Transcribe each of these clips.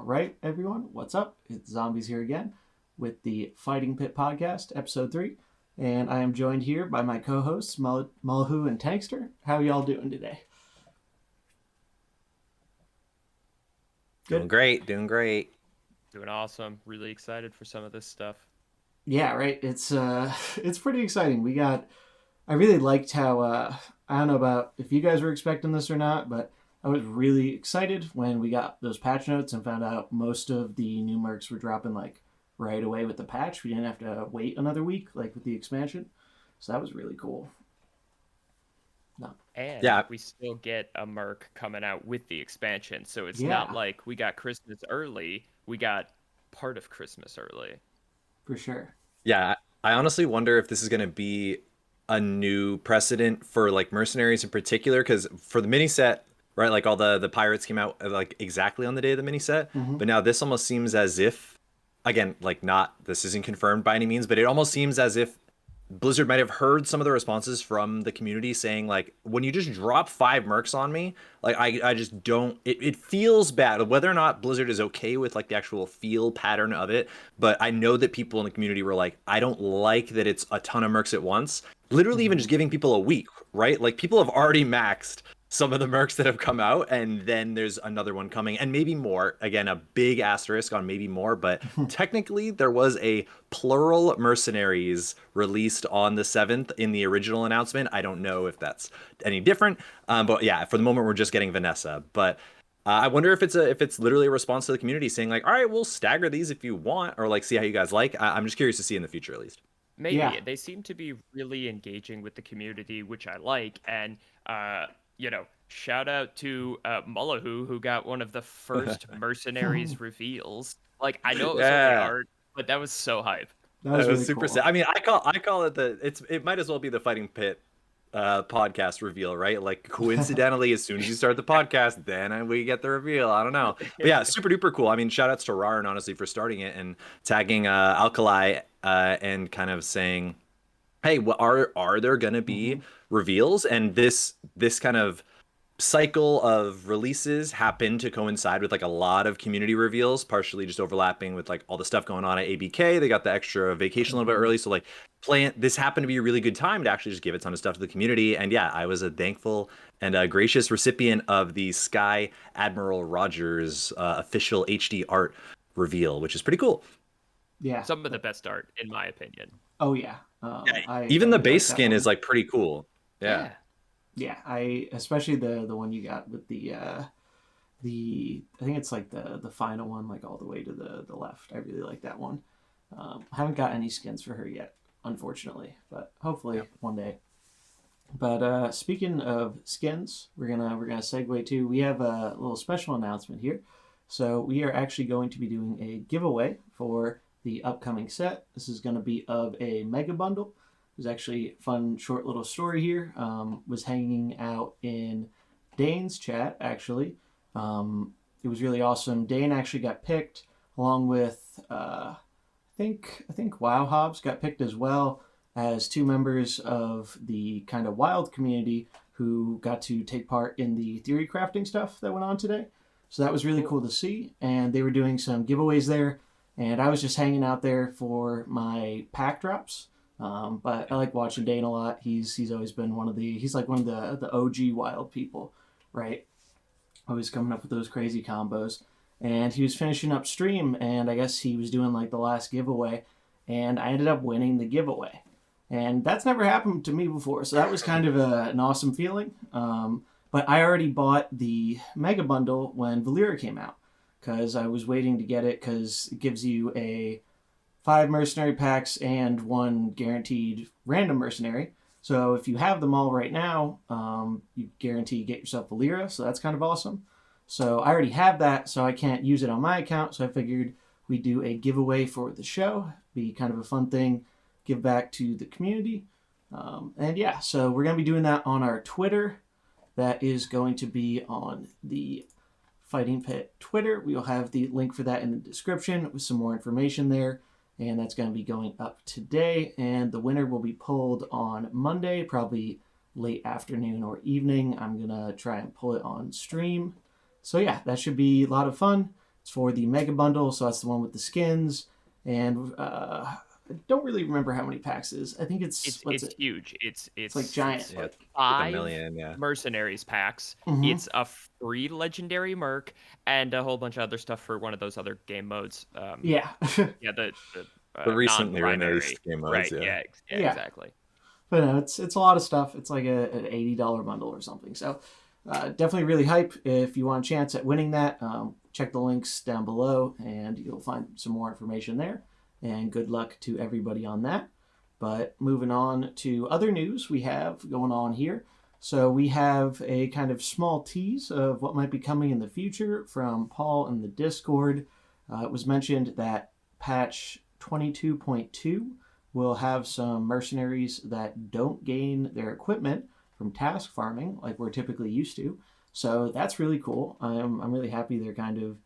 right, everyone, what's up? It's Zombies here again with the Fighting Pit Podcast, Episode 3. And I am joined here by my co-hosts, Mullahoo and Tangster. How are y'all doing today? Doing great, doing great. Doing awesome. Really excited for some of this stuff. Yeah, right. It's pretty exciting. I really liked how I don't know about if you guys were expecting this or not, but I was really excited when we got those patch notes and found out most of the new mercs were dropping like right away with the patch. We didn't have to wait another week like with the expansion. So that was really cool. No. And we still get a merc coming out with the expansion. So it's not like we got Christmas early. We got part of Christmas early. For sure. Yeah, I honestly wonder if this is going to be a new precedent for like Mercenaries in particular, because for the mini set, right, like all the pirates came out like exactly on the day of the mini set, but now this almost seems as if, again, like this isn't confirmed by any means, but it almost seems as if Blizzard might have heard some of the responses from the community saying like, when you just drop 5 mercs on me, like I just don't, it feels bad. Whether or not Blizzard is okay with like the actual feel pattern of it, but I know that people in the community were like, I don't like that it's a ton of mercs at once. Literally even just giving people a week, right? Like people have already maxed some of the mercs that have come out, and then there's another one coming, and maybe more. Again, a big asterisk on maybe more, but technically there was a plural Mercenaries released on the 7th in the original announcement. I don't know if that's any different, but yeah, for the moment we're just getting Vanessa. But I wonder if it's literally a response to the community saying like, all right, we'll stagger these if you want, or like see how you guys like. I'm just curious to see in the future at least. Maybe they seem to be really engaging with the community, which I like, and shout out to Mullahoo, who got one of the first Mercenaries reveals. Like, I know it was only art, but that was so hype. That was really super cool. sad. I mean, I call it it might as well be the Fighting Pit podcast reveal, right? Like coincidentally, as soon as you start the podcast, then we get the reveal. I don't know, but yeah, super duper cool. I mean, shout outs to Rarn honestly for starting it and tagging Alkali and kind of saying, hey, what are there gonna be reveals? And this kind of cycle of releases happened to coincide with like a lot of community reveals, partially just overlapping with like all the stuff going on at ABK. They got the extra vacation a little bit early, so like this happened to be a really good time to actually just give a ton of stuff to the community. And yeah, I was a thankful and a gracious recipient of the Sky Admiral Rogers official HD art reveal, which is pretty cool. Yeah, some of the best art in my opinion. Oh yeah, even the base skin is like pretty cool. Yeah, I especially the one you got with the I think it's like the final one, like all the way to the left. I really like that one. I haven't got any skins for her yet, unfortunately, but hopefully one day. But speaking of skins, we're gonna segue to, we have a little special announcement here. So we are actually going to be doing a giveaway for the upcoming set. This is going to be of a mega bundle. There's actually a fun short little story here. Was hanging out in Dane's chat actually. It was really awesome. Dane actually got picked along with I think Wow Hobbs got picked as well as 2 members of the kind of wild community who got to take part in the theory crafting stuff that went on today. So that was really cool to see, and they were doing some giveaways there, and I was just hanging out there for my pack drops. But I like watching Dane a lot. He's always been he's like one of the OG wild people, right? Always coming up with those crazy combos. And he was finishing up stream, and I guess he was doing like the last giveaway, and I ended up winning the giveaway. And that's never happened to me before, so that was kind of an awesome feeling. But I already bought the Mega Bundle when Valera came out, because I was waiting to get it, because it gives you 5 mercenary packs and 1 guaranteed random mercenary. So if you have them all right now, you guarantee you get yourself Valera, so that's kind of awesome. So I already have that, so I can't use it on my account, so I figured we'd do a giveaway for the show. Be kind of a fun thing, give back to the community. And yeah, so we're going to be doing that on our Twitter. That is going to be on the Fighting Pit Twitter. We'll have the link for that in the description with some more information there. And that's going to be going up today. And the winner will be pulled on Monday, probably late afternoon or evening. I'm going to try and pull it on stream. So yeah, that should be a lot of fun. It's for the Mega Bundle, so that's the one with the skins. And I don't really remember how many packs it is. I think it's what's It's it? huge. It's like giant. Yeah, Like it's like a 5 million. Yeah. Mercenaries packs. hmm It's a free legendary Merc and a whole bunch of other stuff for one of those other game modes. yeah, Yeah, the The recently non-binary. released game modes. Right. Yeah. Yeah. Yeah. yeah. Exactly. But no, it's a lot of stuff. It's like an $80 bundle or something. So definitely really hype. If you want a chance at winning that, check the links down below, and you'll find some more information there. And good luck to everybody on that. But moving on to other news we have going on here. So we have a kind of small tease of what might be coming in the future from Paul in the Discord. It was mentioned that patch 22.2 will have some mercenaries that don't gain their equipment from task farming like we're typically used to. So that's really cool. I'm really happy they're kind of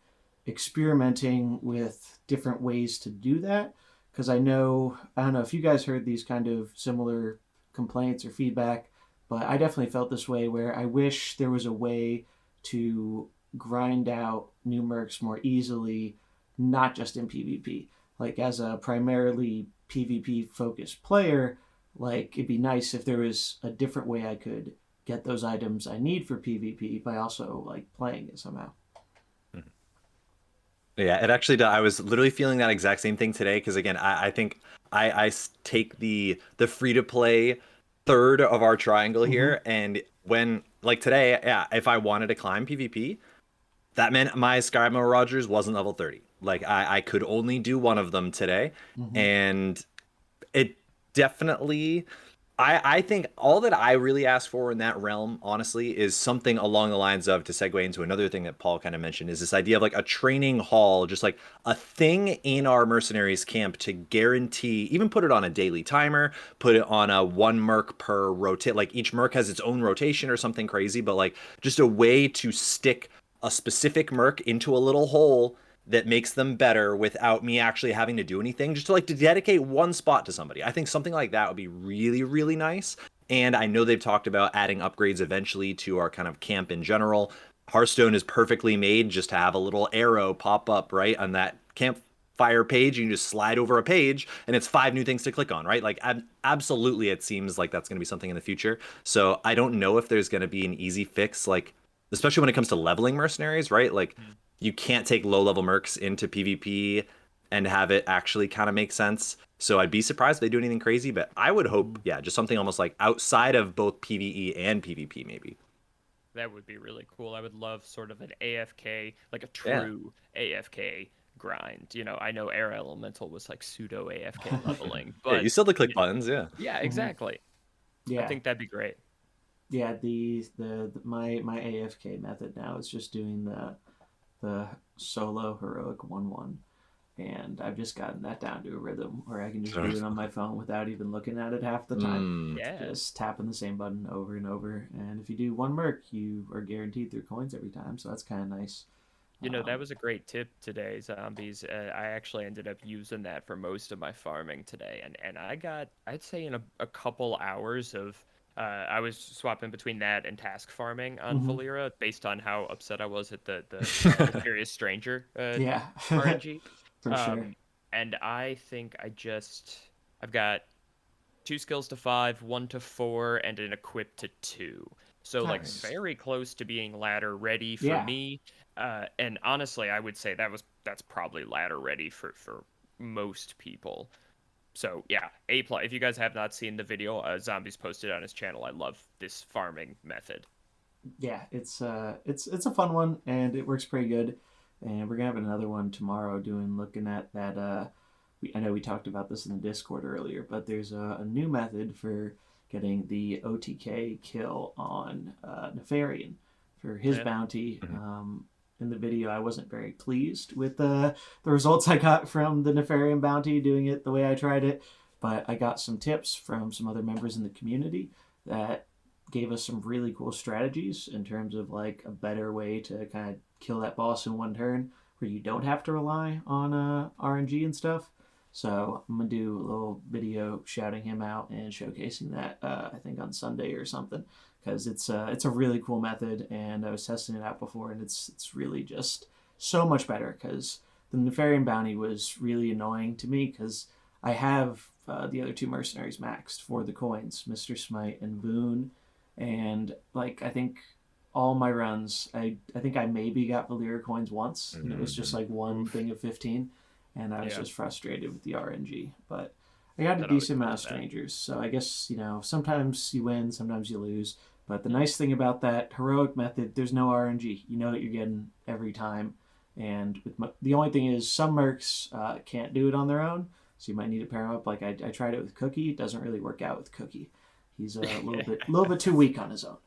experimenting with different ways to do that, because I don't know if you guys heard these kind of similar complaints or feedback, but I definitely felt this way where I wish there was a way to grind out new mercs more easily, not just in PvP. Like as a primarily PvP focused player, like it'd be nice if there was a different way I could get those items I need for PvP by also like playing it somehow. Yeah, it actually does. I was literally feeling that exact same thing today because again, I think take the free to play third of our triangle Mm-hmm. here, and when like today, yeah, if I wanted to climb PvP, that meant my Skymo Rogers wasn't level 30. Like I could only do one of them today, Mm-hmm. and it definitely I think all that I really ask for in that realm, honestly, is something along the lines of, to segue into another thing that Paul kind of mentioned, is this idea of like a training hall, just like a thing in our mercenaries camp to guarantee, even put it on a daily timer, put it on a one merc per rotate, like each merc has its own rotation or something crazy, but like just a way to stick a specific merc into a little hole that makes them better without me actually having to do anything, just to like to dedicate one spot to somebody. I think something like that would be really, really nice. And I know they've talked about adding upgrades eventually to our kind of camp in general. Hearthstone is perfectly made just to have a little arrow pop up right on that campfire page. You can just slide over a page and it's 5 new things to click on, right? Like absolutely, it seems like that's going to be something in the future. So I don't know if there's going to be an easy fix, like especially when it comes to leveling mercenaries, right? Like Mhm. you can't take low level mercs into PvP and have it actually kind of make sense. So I'd be surprised if they do anything crazy, but I would hope, yeah, just something almost like outside of both PvE and PvP, maybe. That would be really cool. I would love sort of an AFK, like a Yeah. true AFK grind. I know Air Elemental was like pseudo AFK leveling, Yeah, you but still have to click buttons, yeah. yeah, Mm-hmm. exactly. I Yeah, think that'd be great. yeah. My AFK method now is just doing the solo heroic 1-1, and I've just gotten that down to a rhythm where I can just Sure. do it on my phone without even looking at it half the time. Mm. Yeah. Just tapping the same button over and over, and if you do one merc, you are guaranteed 3 coins every time. So that's kind of nice. That Um, was a great tip today, Zombies. I actually ended up using that for most of my farming today, and I'd say in a couple hours of, I was swapping between that and task farming on mhm. Valera based on how upset I was at the mysterious stranger Yeah, RNG. for sure. Um, and I think I've got 2 skills to 5, 1 to 4, and an equip to 2. So like Nice. very close to being ladder ready for Yeah. me. And honestly, I would say that's probably ladder ready for most people. So yeah, A plus. If you guys have not seen the video, Zombies posted on his channel. I love this farming method. Yeah, it's a fun one and it works pretty good. And we're gonna have another one tomorrow doing looking at that. I know we talked about this in the Discord earlier, but there's a new method for getting the OTK kill on Nefarian for his Yeah. bounty. Mhm. In the video, I wasn't very pleased with the results I got from the Nefarian bounty doing it the way I tried it, but I got some tips from some other members in the community that gave us some really cool strategies in terms of like a better way to kind of kill that boss in one turn where you don't have to rely on RNG and stuff. So I'm gonna do a little video shouting him out and showcasing that I think on Sunday or something, because it's a really cool method and I was testing it out before and it's really just so much better because the Nefarian Bounty was really annoying to me because I have the other two mercenaries maxed for the coins, Mr. Smite and Boone, and like I think all my runs, I think I maybe got Valyria coins once, and it was just like one thing of 15, and I was just frustrated with the RNG. But I got a That always decent amount of does that. strangers, so I guess sometimes you win, sometimes you lose. But the nice thing about that heroic method, there's no RNG. You know what you're getting every time. And the only thing is, some mercs can't do it on their own, so you might need to pair them up. Like I tried it with Cookie, it doesn't really work out with Cookie. He's a little bit too weak on his own.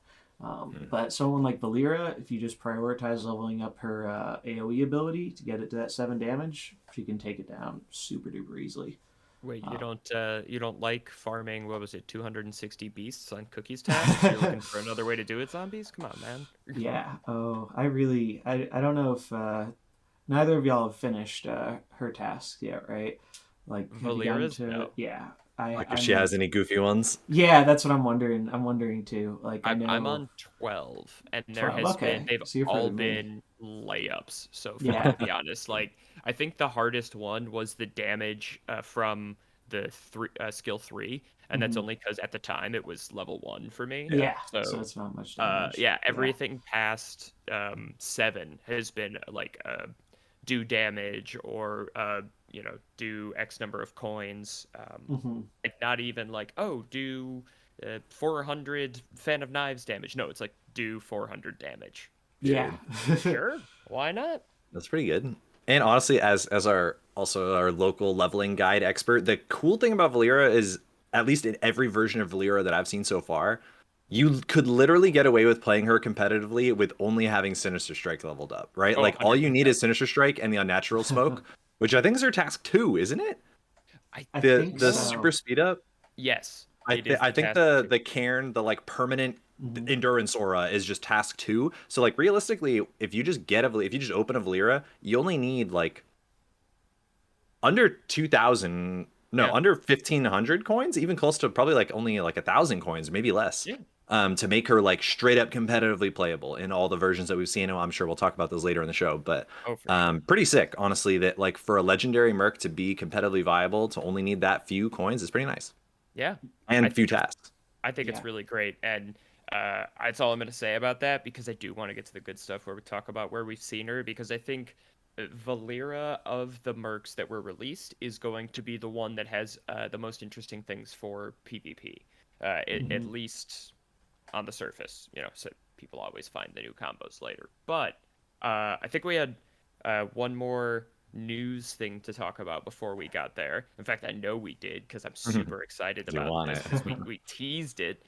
But someone like Valyria, if you just prioritize leveling up her AoE ability to get it to that 7 damage, she can take it down super duper easily. Wait, you don't like farming, what was it, 260 beasts on Cookie's tasks? You're looking for another way to do it, zombies? Come on, man. Yeah. Oh, I don't know if neither of y'all have finished her tasks yet, right? Like, have you gotten Valyria's? to? No. Yeah. Like if I'm she has any goofy ones. Yeah, that's what I'm wondering. I'm wondering too. Like I I'm know on 12, and 12. Okay, they've so you're further all than me. been layups so far, Yeah. to be honest. Like, I think the hardest one was the damage from the skill 3, and that's Mhm. only because at the time it was level 1 for me. Yeah. So So, it's not much damage. yeah, Yeah. everything past 7 has been like do damage or do X number of coins. Hmm. Like not even like, oh, do 400 fan of knives damage. No, it's like do 400 damage. Yeah. Sure, why not? That's pretty good. And honestly, as our local leveling guide expert, the cool thing about Valyria is, at least in every version of Valyria that I've seen so far, you could literally get away with playing her competitively with only having Sinister Strike leveled up, right? Oh, Like all you need 100%. is Sinister Strike and the Unnatural Smoke, which I think is her task 2, isn't it? I I The think the don't. super so. speed up. Yes, it is I the think task the 2. cairn, the like permanent Hmm. endurance aura is just task 2. So like realistically, if you just if you just open a Valyria, you only need like under 2,000, no, Yeah, under 1,500 coins, even close to probably like only like 1,000 coins, maybe less. yeah. To make her like straight up competitively playable in all the versions that we've seen. I'm sure we'll talk about those later in the show, but Oh, for sure. pretty sick, honestly, that like for a legendary merc to be competitively viable to only need that few coins is pretty nice. Yeah, I And few think it's tasks. I think it's Yeah. really great, and that's all I'm going to say about that because I do want to get to the good stuff where we talk about where we've seen her because I think Valera of the mercs that were released is going to be the one that has the most interesting things for PvP, at Hmm. least on the surface. So people always find the new combos later, but I think we had one more news thing to talk about before we got there. In fact, I know we did because I'm super excited You about want this it. because we teased it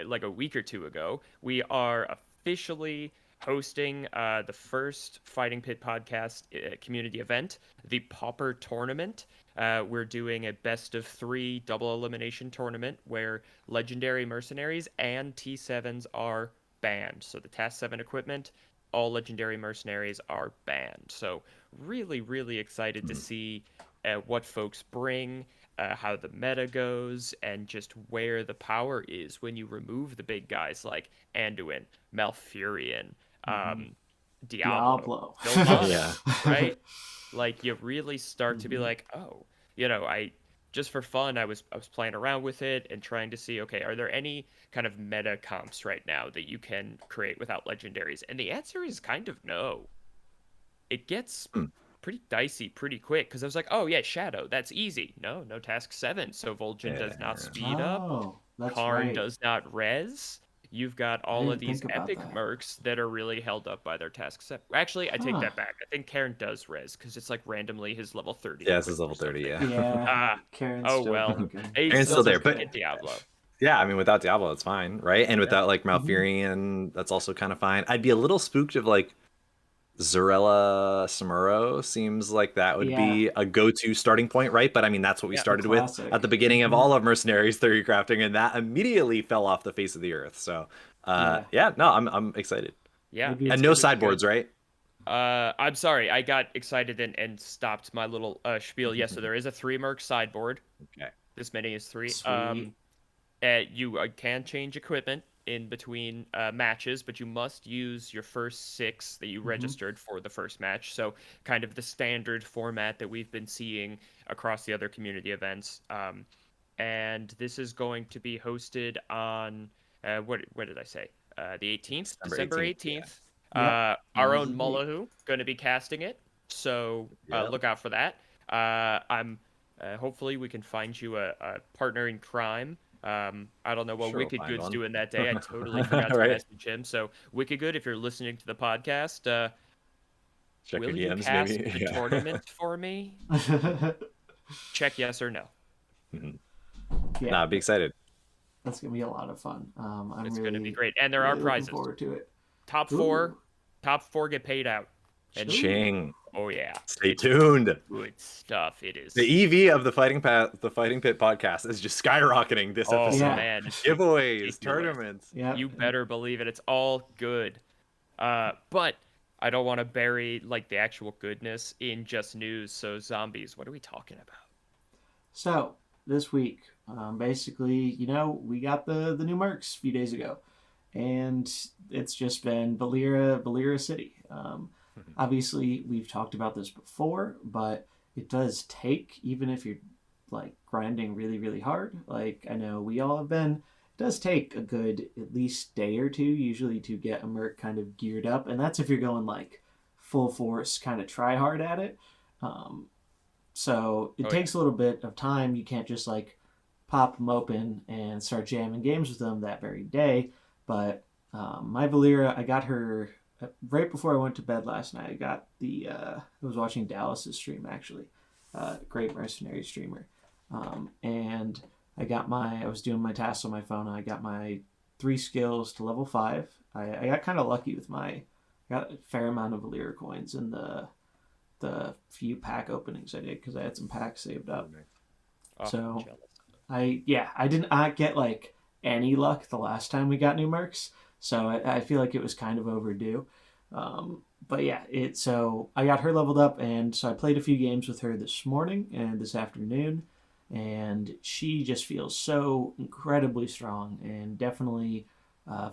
like a week or two ago. We are officially hosting the first Fighting Pit podcast community event, the Pauper Tournament. We're doing a best of 3 double elimination tournament where legendary mercenaries and T7s are banned. So the Task 7 equipment, all legendary mercenaries are banned. So really, really excited to see what folks bring, how the meta goes, and just where the power is when you remove the big guys like Anduin, Malfurion, Hmm. um, Diablo, Diablo. Yeah. Sylvanas, right? Like you really start to be Hmm. like, oh, I just for fun, I was playing around with it and trying to see, okay, are there any kind of meta comps right now that you can create without legendaries? And the answer is kind of no. It gets Hmm. pretty dicey pretty quick because I was like, oh yeah, Shadow, that's easy. No, no task 7. So Vol'jin does not Yeah. speed up. Oh, that's Karn right. does not res. You've got I all of didn't these think about epic that. mercs that are really held up by their task set. Actually, I take Huh. that back. I think Karen does res because it's like randomly his level 30 Yeah, this is equipment or level 30, something. yeah. Yeah. Ah, Karen's oh still well. broken. Hey, Aaron's still still That's there, doesn't but get okay. Diablo. yeah, I mean, without Diablo, it's fine, right? And Yeah. without like Hmm. Malfurion, that's also kind of fine. I'd be a little spooked if like Zarella Samuro seems like that would Yeah. be a go-to starting point, right? But I mean, that's what we Yeah. The started with at classic. the beginning of Hmm. all of Mercenaries theory crafting, and that immediately fell off the face of the earth. So, Yeah. yeah, no, I'm excited. Yeah. Maybe And it's It's no gonna be good. sideboards, right? I'm sorry. I got excited and stopped my little spiel. Yes, so there is a 3 merc sideboard. Okay. This many is 3. sweet. You can change equipment in between matches, but you must use your first 6 that you registered for the first match. So kind of the standard format that we've been seeing across the other community events. And this is going to be hosted on what did I say? The 18th, December 18th. Our own Mullahoo going to be casting it, so look out for that. I'm hopefully we can find you a partner in crime. I don't know what Wicked Good's doing that day. I totally forgot to message him. So Wicked Good, if you're listening to the podcast, check will your you DMs, cast maybe. the tournament for me? Check yes or no. Yeah, nah, I'd be excited. That's gonna be a lot of fun. It's really, gonna be great, and there are prizes. Looking forward to it. Top four get paid out. And Ching. Oh yeah. Stay tuned. Good stuff. It is. The EV of the Fighting Pit podcast is just skyrocketing this episode. Man. Giveaways, tournaments. Yeah. You better believe it. It's all good. But I don't want to bury like the actual goodness in just news. So zombies, what are we talking about? So this week, basically, we got the new Mercs a few days ago, and it's just been Valera City. Obviously, we've talked about this before, but it does take, even if you're like grinding really, really hard, like I know we all have been, it does take a good at least day or two usually to get a Merc kind of geared up, and that's if you're going like full force, kind of try hard at it. So it takes a little bit of time. You can't just like pop them open and start jamming games with them that very day. But my Valera, I got her right before I went to bed last night. I got I was watching Dallas's stream actually, great Mercenary streamer, and I was doing my tasks on my phone. And I got my 3 skills to level 5. I got kind of lucky with I got a fair amount of Valera coins in the few pack openings I did because I had some packs saved up. So I did not get like any luck the last time we got new Mercs. So I feel like it was kind of overdue. But yeah, so I got her leveled up, and so I played a few games with her this morning and this afternoon, and she just feels so incredibly strong and definitely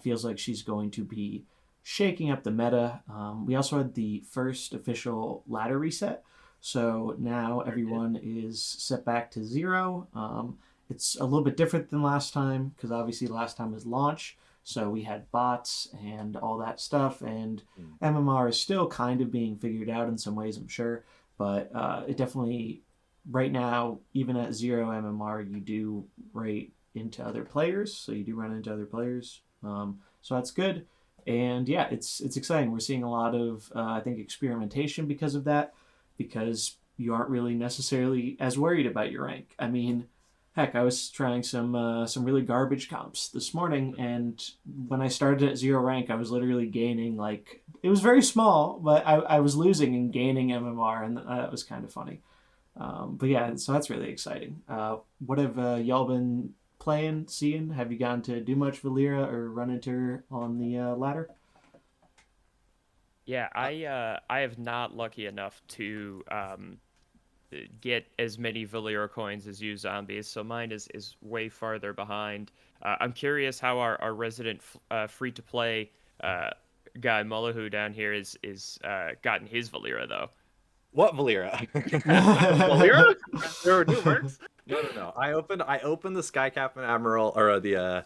feels like she's going to be shaking up the meta. We also had the first official ladder reset, so now everyone is set back to 0. It's a little bit different than last time because obviously last time was launch. So we had bots and all that stuff, and MMR is still kind of being figured out in some ways, I'm sure. But it definitely, right now, even at 0 MMR, you do rate into other players. So you do run into other players. So that's good. And yeah, it's exciting. We're seeing a lot of, I think, experimentation because of that, because you aren't really necessarily as worried about your rank. I mean, heck, I was trying some really garbage comps this morning, and when I started at 0 rank, I was literally gaining, like, it was very small, but I was losing and gaining MMR, and that was kind of funny. But yeah, so that's really exciting. What have y'all been playing, seeing? Have you gotten to do much Valera or run into her on the ladder? Yeah, I have not lucky enough to get as many Valera coins as you zombies, so mine is way farther behind. I'm curious how our resident free-to-play guy Mullahoo down here is gotten his Valera, though. What Valera? Valera? There were new Mercs? No. I opened the Sky Captain Admiral, or the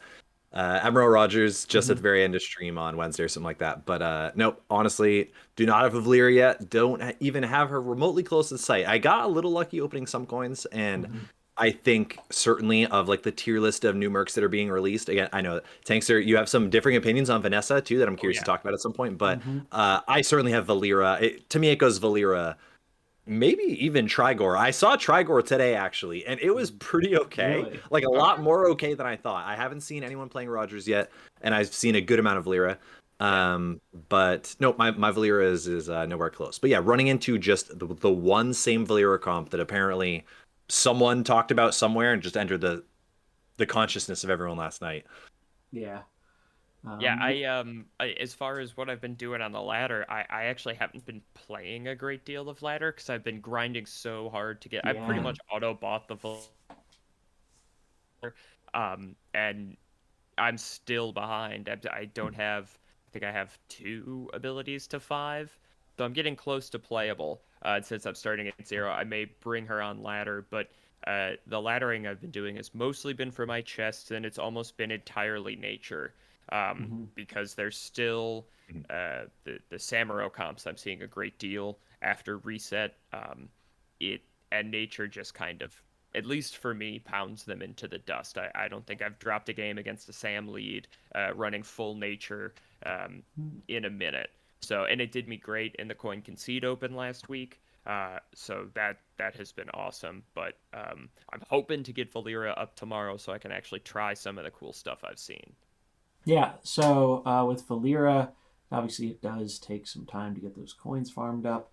Admiral Rogers just at the very end of stream on Wednesday or something like that. But nope, honestly, do not have a Valera yet. Don't even have her remotely close to the site. I got a little lucky opening some coins, and I think certainly of like the tier list of new Mercs that are being released. Again, I know, Tangster, you have some differing opinions on Vanessa too that I'm curious to talk about at some point. But I certainly have Valera. To me, it goes Valera. Maybe even Trigor. I saw Trigor today, actually, and it was pretty okay. Really? Like, a lot more okay than I thought. I haven't seen anyone playing Rogers yet, and I've seen a good amount of Valera. But, no, my Valera is nowhere close. But, yeah, running into just the one same Valera comp that apparently someone talked about somewhere and just entered the consciousness of everyone last night. Yeah. I as far as what I've been doing on the ladder, I actually haven't been playing a great deal of ladder because I've been grinding so hard to get. I pretty much auto bought the and I'm still behind. I don't have. I think I have 2 abilities to 5, so I'm getting close to playable. Since I'm starting at 0, I may bring her on ladder, but the laddering I've been doing has mostly been for my chests, and it's almost been entirely nature. Hmm. Because there's still the Samuro comps I'm seeing a great deal after reset. It and nature just kind of, at least for me, pounds them into the dust. I don't think I've dropped a game against a Sam lead running full nature in a minute. So, and it did me great in the Coin Concede Open last week. So that has been awesome. But I'm hoping to get Valera up tomorrow so I can actually try some of the cool stuff I've seen. Yeah, so with Valera, obviously it does take some time to get those coins farmed up.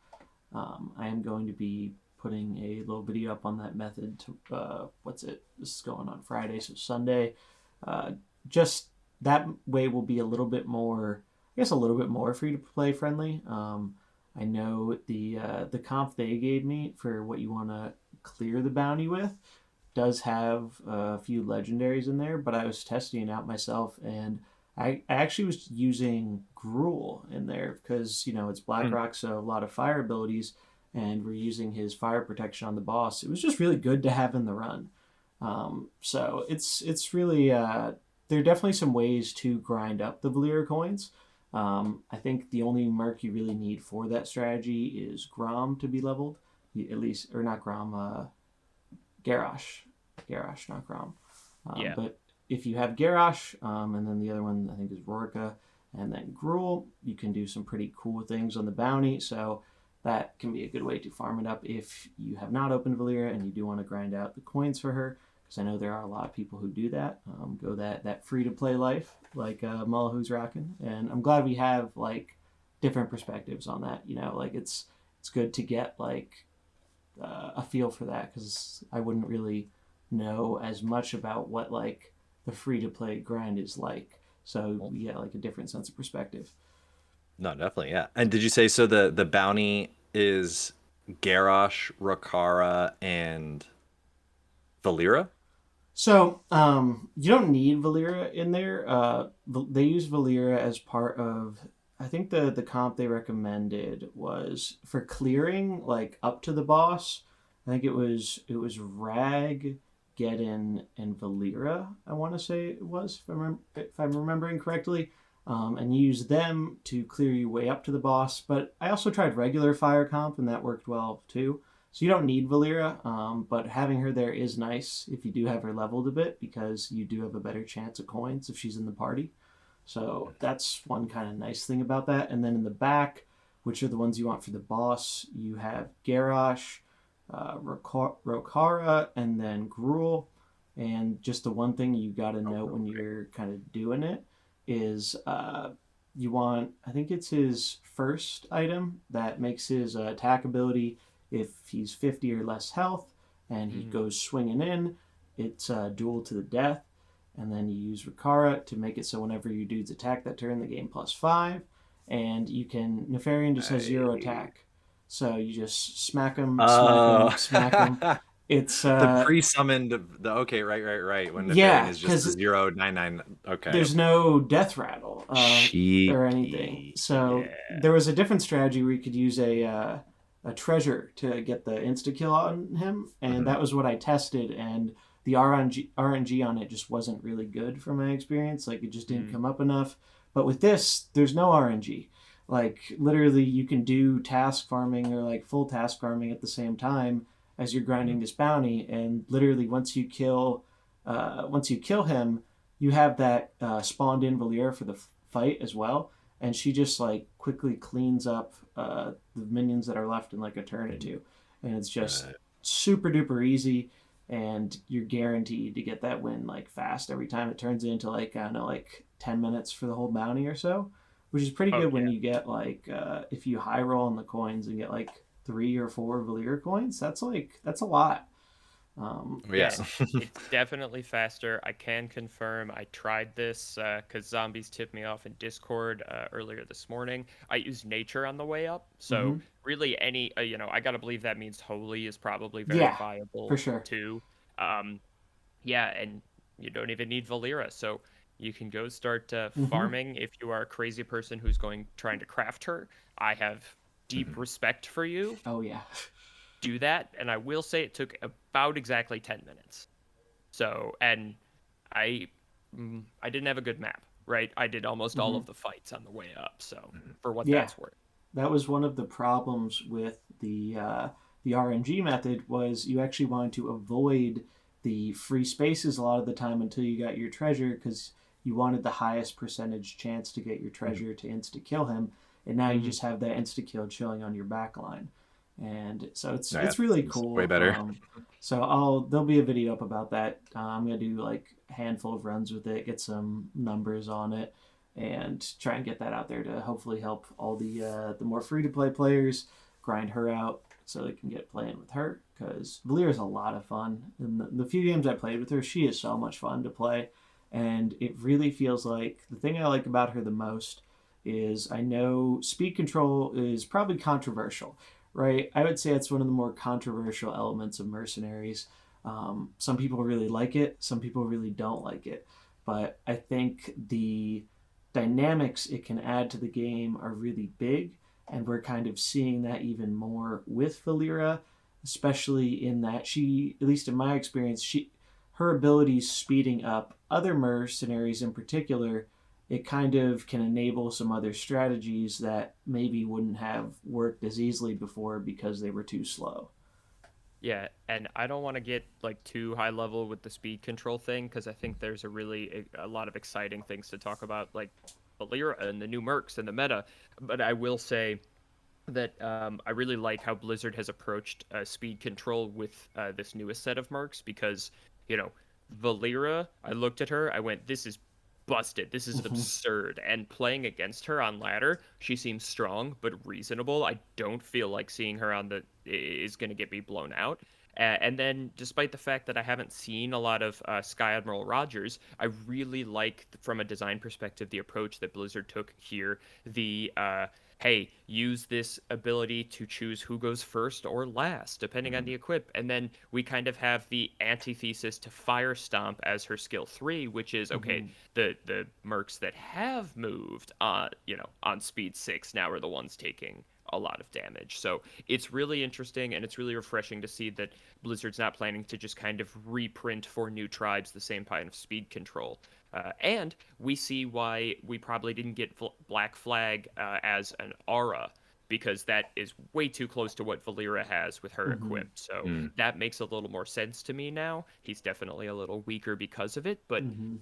I am going to be putting a little video up on that method to, this is going on Friday, so Sunday. Uh, just that way will be a little bit more, I guess a little bit more free to play friendly. I know the comp they gave me for what you want to clear the bounty with does have a few legendaries in there, but I was testing it out myself, and I actually was using Gruul in there because it's BlackRock, so a lot of fire abilities, and we're using his fire protection on the boss. It was just really good to have in the run. So it's really there are definitely some ways to grind up the Valir coins. I think the only Merc you really need for that strategy is Grom to be leveled, at least, or not Grom, Garrosh. Garrosh, not Grom. Yeah. But if you have Garrosh, and then the other one I think is Rorica, and then Gruul, you can do some pretty cool things on the bounty. So that can be a good way to farm it up if you have not opened Valera and you do want to grind out the coins for her. Because I know there are a lot of people who do that, go that free to play life like Mullahoo's rocking, and I'm glad we have like different perspectives on that. Like it's good to get like a feel for that because I wouldn't really know as much about what like the free to play grind is like. So we get like a different sense of perspective. No, definitely, yeah. And did you say so the bounty is Garrosh, Rakara, and Valera? So you don't need Valera in there. They use Valera as part of. I think the comp they recommended was for clearing like up to the boss. I think it was Rag, Geddon, and Valera. I want to say it was if I'm remembering correctly. And you use them to clear your way up to the boss. But I also tried regular fire comp, and that worked well too. So you don't need Valera, but having her there is nice if you do have her leveled a bit because you do have a better chance of coins if she's in the party. So that's one kind of nice thing about that. And then in the back, which are the ones you want for the boss, you have Garrosh, Rokara, and then Gruul. And just the one thing you got to note when you're kind of doing it is you want, I think it's his first item that makes his attack ability if he's 50 or less health and he goes swinging in, it's duel to the death. And then you use Rikara to make it so whenever your dudes attack that turn, they gain +5. And you can, Nefarian just has 0 attack. So you just smack him, Oh, smack him. It's the pre-summoned. Okay, right. When Nefarian yeah, is just the because 099. Okay. there's no death rattle or anything. Cheeky. So Yeah. there was a different strategy where you could use a treasure to get the insta kill on him, and that was what I tested. And the RNG on it just wasn't really good from my experience. Like it just didn't come up enough. But with this, there's no RNG. Like literally, you can do task farming or like full task farming at the same time as you're grinding this bounty, and literally once you kill him, you have that spawned in Valera for the fight as well, and she just like quickly cleans up the minions that are left in like a turn or two, and it's just super duper easy, and you're guaranteed to get that win like fast every time. It turns into like I don't know like 10 minutes for the whole bounty or so, which is pretty good when you get like if you high roll on the coins and get like 3 or 4 Valera coins. That's a lot. Yes. It's definitely faster. I can confirm. I tried this because zombies tipped me off in Discord earlier this morning. I used nature on the way up, so really any I gotta believe that means holy is probably very Yeah, viable for sure. too. Yeah, and you don't even need Valera. So You can go start Mm-hmm. farming if you are a crazy person who's trying to craft her. I have deep Mhm. respect for you. Oh yeah. Do that, and I will say it took about exactly 10 minutes. So, and I I didn't have a good map, right? I did almost all Mm-hmm. of the fights on the way up, so for what Yeah, that's worth. that was one of the problems with the RNG method was you actually wanted to avoid the free spaces a lot of the time until you got your treasure because you wanted the highest percentage chance to get your Mhm. treasure to insta kill him, and now you Hmm. just have that insta kill chilling on your back line, and so Oh, yeah, it's really it's way cool. better. So there'll be a video up about that. I'm gonna do like a handful of runs with it, get some numbers on it, and try and get that out there to hopefully help all the more free to play players grind her out so they can get playing with her because Valir is a lot of fun. In the few games I played with her, she is so much fun to play, and it really feels like the thing I like about her the most is I know speed control is probably controversial, right? I would say it's one of the more controversial elements of Mercenaries. Some people really like it, some people really don't like it, but I think the dynamics it can add to the game are really big, and we're kind of seeing that even more with Valera, especially in that she, at least in my experience, her abilities speeding up other mercenaries in particular, it kind of can enable some other strategies that maybe wouldn't have worked as easily before because they were too slow. Yeah, and I don't want to get like too high level with the speed control thing because I think there's a lot of exciting things to talk about, like Valera and the new Mercs and the meta. But I will say that I really like how Blizzard has approached speed control with this newest set of Mercs because, you know, Valera, I looked at her, I went, this is busted. This is Mm-hmm. absurd. And playing against her on ladder, she seems strong but reasonable. I don't feel like seeing her on the is going to get me blown out. And then, despite the fact that I haven't seen a lot of Sky Admiral Rogers, I really like, from a design perspective, the approach that Blizzard took here. The hey, use this ability to choose who goes first or last, depending on Mhm. the equip. And then we kind of have the antithesis to Fire Stomp as her skill 3, which is okay, Mm-hmm. the mercs that have moved on, on speed 6 now are the ones taking a lot of damage. So it's really interesting and it's really refreshing to see that Blizzard's not planning to just kind of reprint for new tribes the same kind of speed control. And we see why we probably didn't get Black Flag as an aura because that is way too close to what Valera has with her Mm-hmm. equipped. So Mm. that makes a little more sense to me now. He's definitely a little weaker because of it, but Mm-hmm.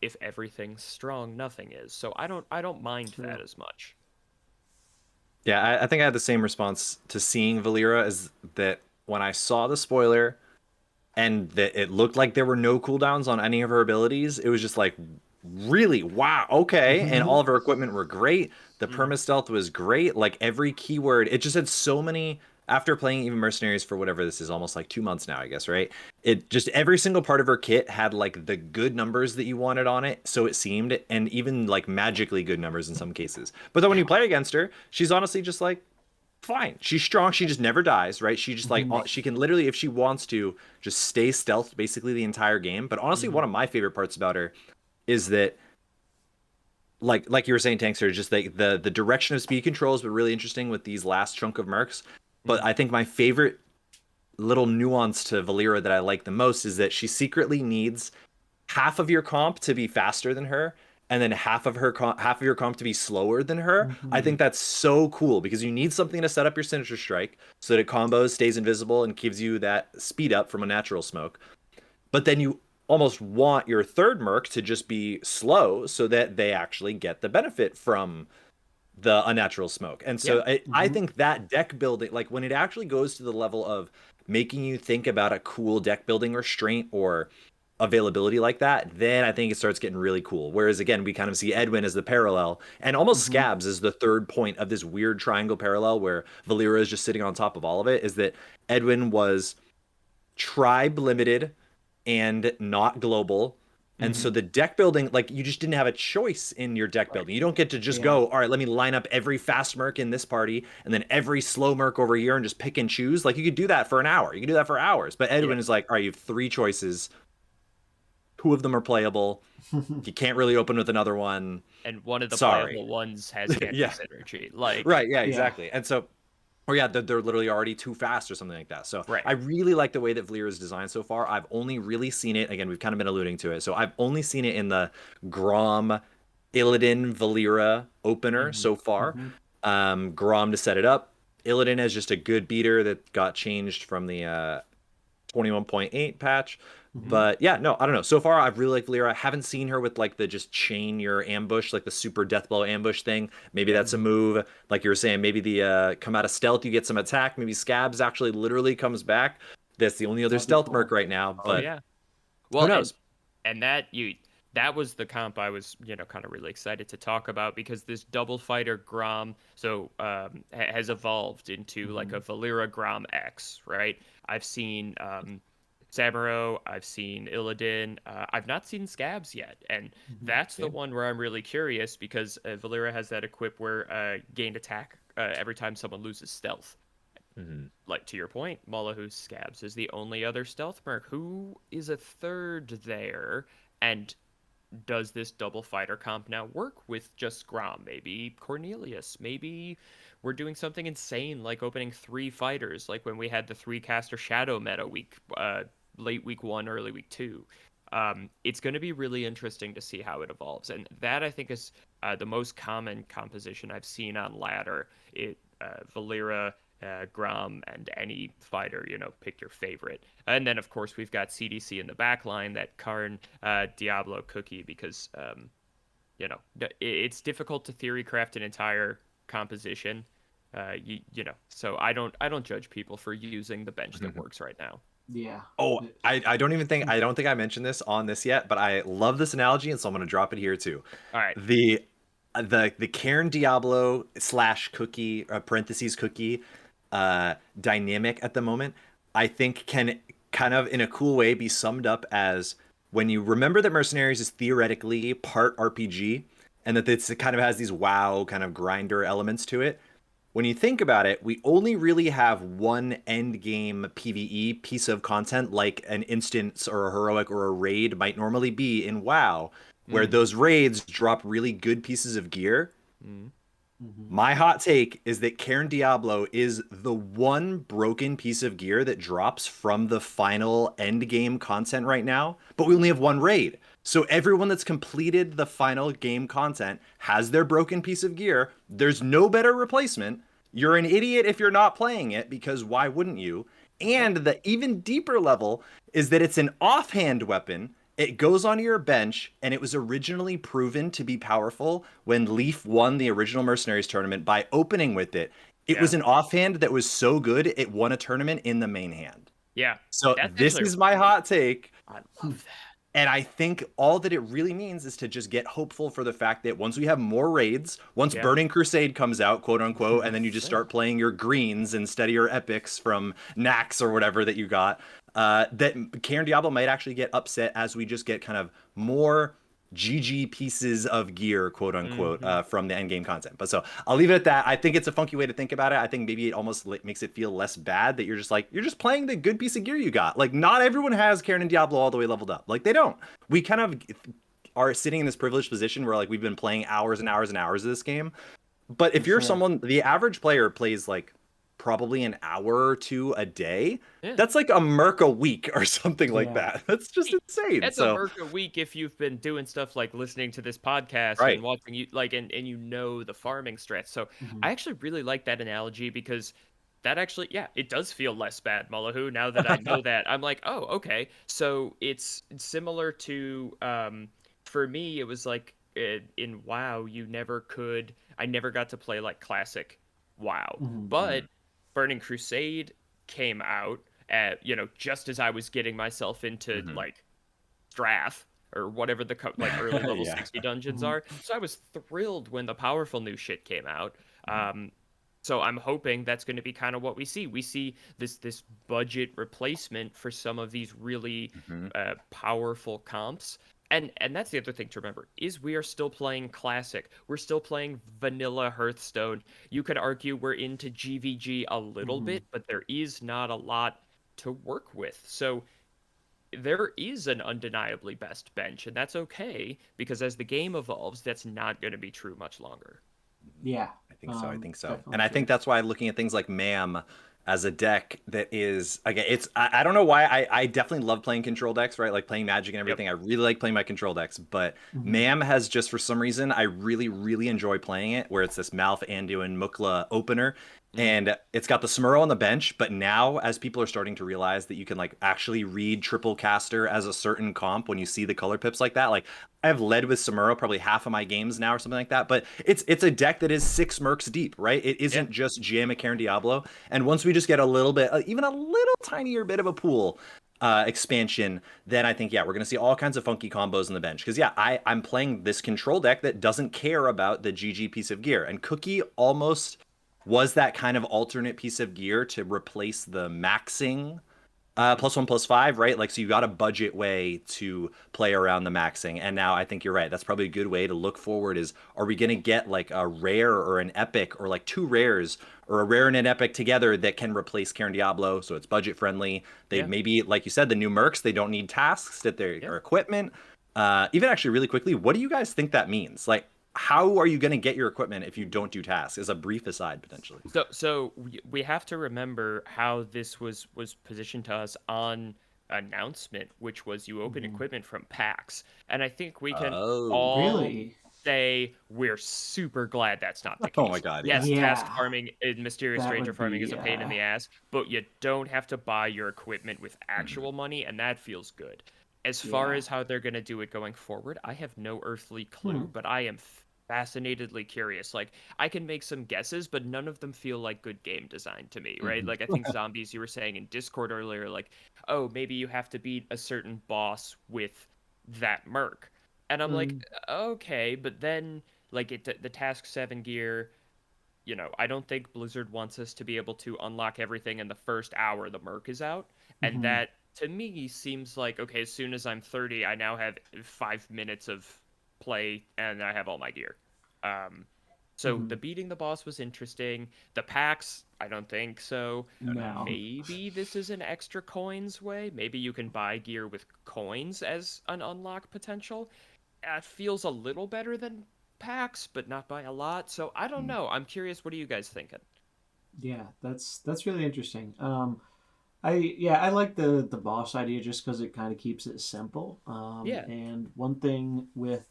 if everything's strong, nothing is. So I don't mind True. that as much. Yeah, I think I had the same response to seeing Valera as that when I saw the spoiler and that it looked like there were no cooldowns on any of her abilities. It was just like, really? Wow, okay. And Mm-hmm. all of her equipment were great. The Mm. perma stealth was great. Like every keyword, it just had so many. After playing even Mercenaries for whatever this is, almost like 2 months now, I guess, right? It just every single part of her kit had like the good numbers that you wanted on it, so it seemed, and even like magically good numbers in some cases. But then when you play against her, she's honestly just like fine. She's strong. She just never dies, right? She just like Mm-hmm. she can literally, if she wants to, just stay stealth basically the entire game. But honestly, Hmm. one of my favorite parts about her is that, like you were saying, Tankster, just like the direction of speed control has been really interesting with these last chunk of mercs. But Hmm. I think my favorite little nuance to Valera that I like the most is that she secretly needs half of your comp to be faster than her and then half of your comp to be slower than her. I Mm-hmm. think that's so cool because you need something to set up your Sinister Strike so that it combos, stays invisible, and gives you that speed up from a natural smoke. But then you almost want your third Merc to just be slow so that they actually get the benefit from the unnatural smoke. And Yeah. so I Mm-hmm. think that deck building, like when it actually goes to the level of making you think about a cool deck building restraint or availability like that, then I think it starts getting really cool. Whereas again, we kind of see Edwin as the parallel, and almost Mm-hmm. Scabs as the third point of this weird triangle parallel where Valera is just sitting on top of all of it. Is that Edwin was tribe limited and not global. And so Mm-hmm. the deck building, like you just didn't have a choice in your deck Right. building. You don't get to just Yeah. go, all right, let me line up every fast merc in this party and then every slow merc over here and just pick and choose. Like you could do that for an hour. You could do that for hours. But Yeah. Edwin is like, all right, you have three choices. 2 of them are playable. You can't really open with another one. And one of the Sorry. playable ones has cantrip Yeah. synergy. Like, Right. Yeah. Yeah. Exactly. And so, or yeah, they're literally already too fast or something like that. So right. I really like the way that Valeera is designed so far. I've only really seen it again. We've kind of been alluding to it. So I've only seen it in the Grom, Illidan, Valeera opener so far. Grom to set it up. Illidan as just a good beater that got changed from the 21.8 patch. But yeah, no, I don't know. So far, I've really liked Valeera. I haven't seen her with like the just chain your ambush, like the super death blow ambush thing. Maybe that's a move. Like you were saying, maybe the come out of stealth, you get some attack. Maybe Scabs actually literally comes back. That's the only other That'd be stealth cool. merc right now. Oh But yeah. who Well, knows? and that was the comp I was, kind of really excited to talk about, because this double fighter Grom has evolved into like a Valeera Grom X, right? I've seen Samuro, I've seen Illidan, I've not seen Scabs yet, and that's the one where I'm really curious, because Valeera has that equip where gained attack every time someone loses stealth. Like, to your point, Mullahoo's Scabs is the only other stealth merc. Who is a third there? And does this double fighter comp now work with just Grom? Maybe Cornelius. Maybe we're doing something insane like opening 3 fighters, like when we had the 3 caster shadow meta late week 1, early week 2. It's going to be really interesting to see how it evolves, and that I think is the most common composition I've seen on ladder. Valeera, Grom, and any fighter, pick your favorite. And then, of course, we've got CDC in the back line, that Karn Diablo cookie, because, it's difficult to theory craft an entire composition. So I don't judge people for using the bench that works right now. Yeah. Oh, I don't even think I mentioned this on this yet, but I love this analogy, and so I'm gonna drop it here too. All right. The Cairn Diablo / cookie parentheses cookie dynamic at the moment, I think can kind of in a cool way be summed up as when you remember that Mercenaries is theoretically part RPG, and that it kind of has these WoW kind of grinder elements to it. When you think about it, we only really have one end game PvE piece of content, like an instance or a heroic or a raid might normally be in WoW, where those raids drop really good pieces of gear. My hot take is that Cairn Diablo is the one broken piece of gear that drops from the final end game content right now, but we only have one raid. So everyone that's completed the final game content has their broken piece of gear. There's no better replacement. You're an idiot if you're not playing it, because why wouldn't you? And the even deeper level is that it's an offhand weapon. It goes onto your bench, and it was originally proven to be powerful when Leaf won the original Mercenaries tournament by opening with it. It was an offhand that was so good, it won a tournament in the main hand. Yeah. So That's this actually is my hot take. I love that. And I think all that it really means is to just get hopeful for the fact that once we have more raids, once Burning Crusade comes out, quote unquote, and then you just start playing your greens instead of your epics from Nax or whatever that you got, that Cairn Diablo might actually get upset as we just get kind of more GG pieces of gear, quote unquote, from the end game content. But so I'll leave it at that. I think it's a funky way to think about it. I think maybe it almost makes it feel less bad that you're just playing the good piece of gear you got. Like, not everyone has Cairn and Diablo all the way leveled up. Like, they don't. We kind of are sitting in this privileged position where like we've been playing hours and hours and hours of this game. But if you're someone, the average player plays like probably an hour or 2 a day. That's like a merc a week or something like that. That's just insane. That's a merc a week if you've been doing stuff like listening to this podcast and watching you and the farming stretch. So I actually really like that analogy, because that actually, it does feel less bad, Mullahoo. Now that I know that, I'm like, oh, okay. So it's similar to, for me, it was like in WoW, I never got to play like classic WoW, but Burning Crusade came out at, just as I was getting myself into like Strath or whatever the early level 60 dungeons are. So I was thrilled when the powerful new shit came out. So I'm hoping that's going to be kind of what we see. We see this budget replacement for some of these really powerful comps. And that's the other thing to remember, is we are still playing Classic. We're still playing vanilla Hearthstone. You could argue we're into GVG a little bit, but there is not a lot to work with. So there is an undeniably best bench, and that's okay because as the game evolves, that's not going to be true much longer. Yeah, I think so. I think so. definitely And I true. think that's why looking at things like MAM as a deck that is again, I don't know why I definitely love playing control decks, right? Like playing Magic and Yep. everything. I really like playing my control decks, but Hmm. MAM has just for some reason I really, really enjoy playing it where it's this Malf, Anduin, Mukla opener. Mm. And it's got the Smurl on the bench, but now as people are starting to realize that you can like actually read triple caster as a certain comp when you see the color pips like that, like I've led with Samuro probably half of my games now or something like that. But it's a deck that is 6 Mercs deep, right? It Yeah. isn't just GM Karen Diablo. And once we just get a little bit, even a little tinier bit of a pool expansion, then I think yeah, we're gonna see all kinds of funky combos in the bench. Because yeah, I'm playing this control deck that doesn't care about the GG piece of gear, and Cookie almost was that kind of alternate piece of gear to replace the maxing +1/+5, right? Like, so you got a budget way to play around the maxing. And now I think you're right. That's probably a good way to look forward is are we going to get like a rare or an epic or like 2 rares or a rare and an epic together that can replace Karen Diablo? So it's budget friendly. They Yeah. maybe, like you said, the new Mercs, they don't need tasks that their Yeah. or equipment. Even actually really quickly, what do you guys think that means? Like, how are you going to get your equipment if you don't do tasks? As a brief aside, potentially. So we have to remember how this was positioned to us on announcement, which was you open Hmm. equipment from packs, and I think we can Oh. all Really? say we're super glad that's not the Oh my case. God, yeah. Yes, task Yeah, farming and mysterious that stranger would farming be is a pain in the ass, but you don't have to buy your equipment with Mhm. actual money, and that feels good. As far yeah. as how they're going to do it going forward, I have no earthly Hmm. clue, but I am fascinatedly curious. Like, I can make some guesses, but none of them feel like good game design to me, right? Mhm. Like, I think zombies, you were saying in Discord earlier, like, oh, maybe you have to beat a certain boss with that merc. And I'm like, Mm. okay, but then, like, the Task 7 gear, I don't think Blizzard wants us to be able to unlock everything in the first hour the merc is out. And Hmm. that, to me, seems like, okay, as soon as I'm 30, I now have 5 minutes of play and I have all my gear. Um, so Hmm. the beating the boss was interesting. The packs, I don't think so. No. Maybe this is an extra coins way. Maybe you can buy gear with coins as an unlock potential. It feels a little better than packs, but not by a lot. So I don't know. I'm curious. What are you guys thinking? Yeah, that's really interesting. I like the boss idea just because it kind of keeps it simple. Yeah. And one thing with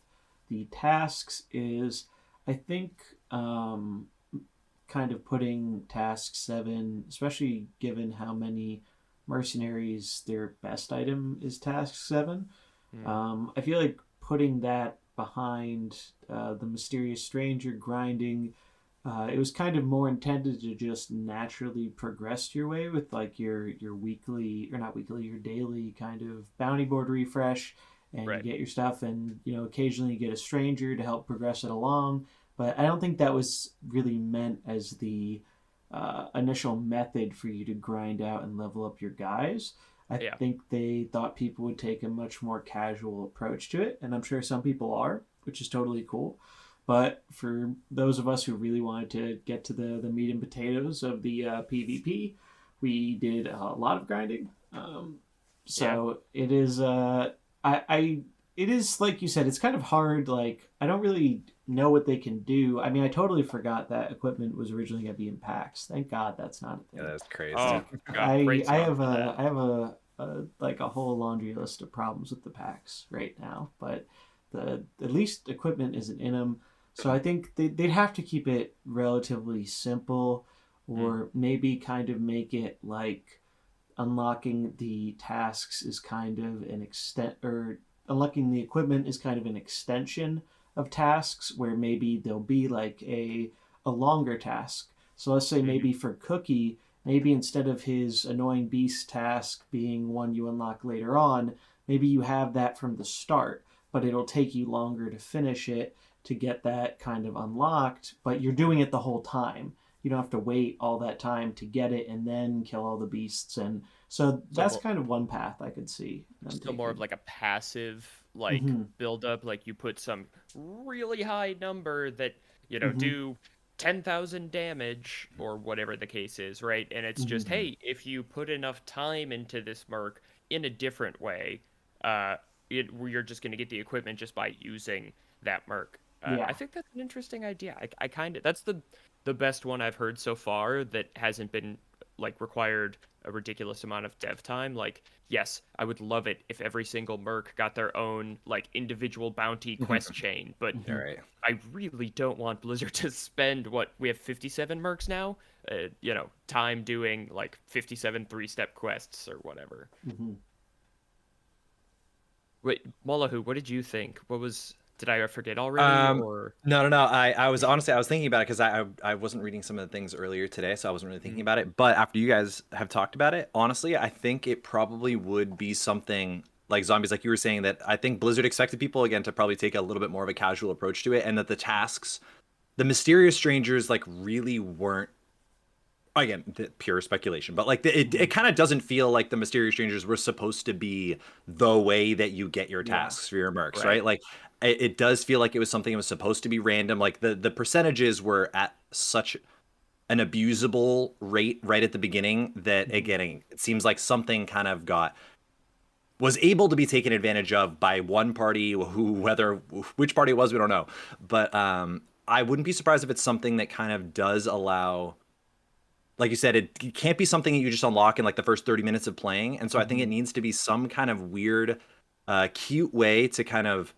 the tasks is I think kind of putting task 7, especially given how many mercenaries their best item is task 7. Hmm. I feel like putting that behind the mysterious stranger grinding, it was kind of more intended to just naturally progress your way with like your weekly or not weekly, your daily kind of bounty board refresh, and you Right. get your stuff, and occasionally you get a stranger to help progress it along. But I don't think that was really meant as the initial method for you to grind out and level up your guys. I Yeah. think they thought people would take a much more casual approach to it, and I'm sure some people are, which is totally cool. But for those of us who really wanted to get to the meat and potatoes of the PvP, we did a lot of grinding. Yeah. So it is, I, it is like you said, it's kind of hard. Like I don't really know what they can do. I mean, I totally forgot that equipment was originally going to be in packs. Thank God that's not a Yeah, thing. that's crazy. Oh Like God, praise I God have for that. like a whole laundry list of problems with the packs right now, but the at least equipment isn't in them. So I think they'd have to keep it relatively simple, Hmm. or maybe kind of make it like unlocking the tasks is kind of an extent, or unlocking the equipment is kind of an extension of tasks, where maybe there'll be like a longer task. So let's say Hmm. maybe for Cookie, maybe instead of his annoying beast task being one you unlock later on, maybe you have that from the start, but it'll take you longer to finish it to get that kind of unlocked, but you're doing it the whole time. You don't have to wait all that time to get it and then kill all the beasts. And so So that's more, kind of one path I could see them so more of taking. like a passive like Mm-hmm. build up. Like you put some really high number that Mm-hmm. do 10,000 damage or whatever the case is, right? And it's just, Mm-hmm. Mhm. hey, if you put enough time into this merc, in a different way, where you're just going to get the equipment just by using that Merc. Yeah. I think that's an interesting idea. I kind of that's the best one I've heard so far that hasn't been like required a ridiculous amount of dev time. Like, yes, I would love it if every single Merc got their own like individual bounty quest chain, but All right. I really don't want Blizzard to spend what we have 57 Mercs now, time doing like 57 3-step quests or whatever. Mm-hmm. Wait, Mullahoo, what did you think? Did I forget already or No. I was honestly, I was thinking about it because I wasn't reading some of the things earlier today, so I wasn't really thinking about it. But after you guys have talked about it, honestly, I think it probably would be something like zombies, like you were saying, that I think Blizzard expected people again to probably take a little bit more of a casual approach to it, and that the tasks, the mysterious strangers, like really weren't. Again, pure speculation, but like it kind of doesn't feel like the mysterious strangers were supposed to be the way that you get your tasks for your mercs, right? Like it does feel like it was something that was supposed to be random. Like the percentages were at such an abusable rate right at the beginning that again, it seems like something kind of was able to be taken advantage of by one party, which party it was, we don't know. But I wouldn't be surprised if it's something that kind of does allow, like you said, it can't be something that you just unlock in like the first 30 minutes of playing. And so I think it needs to be some kind of weird, cute way to kind of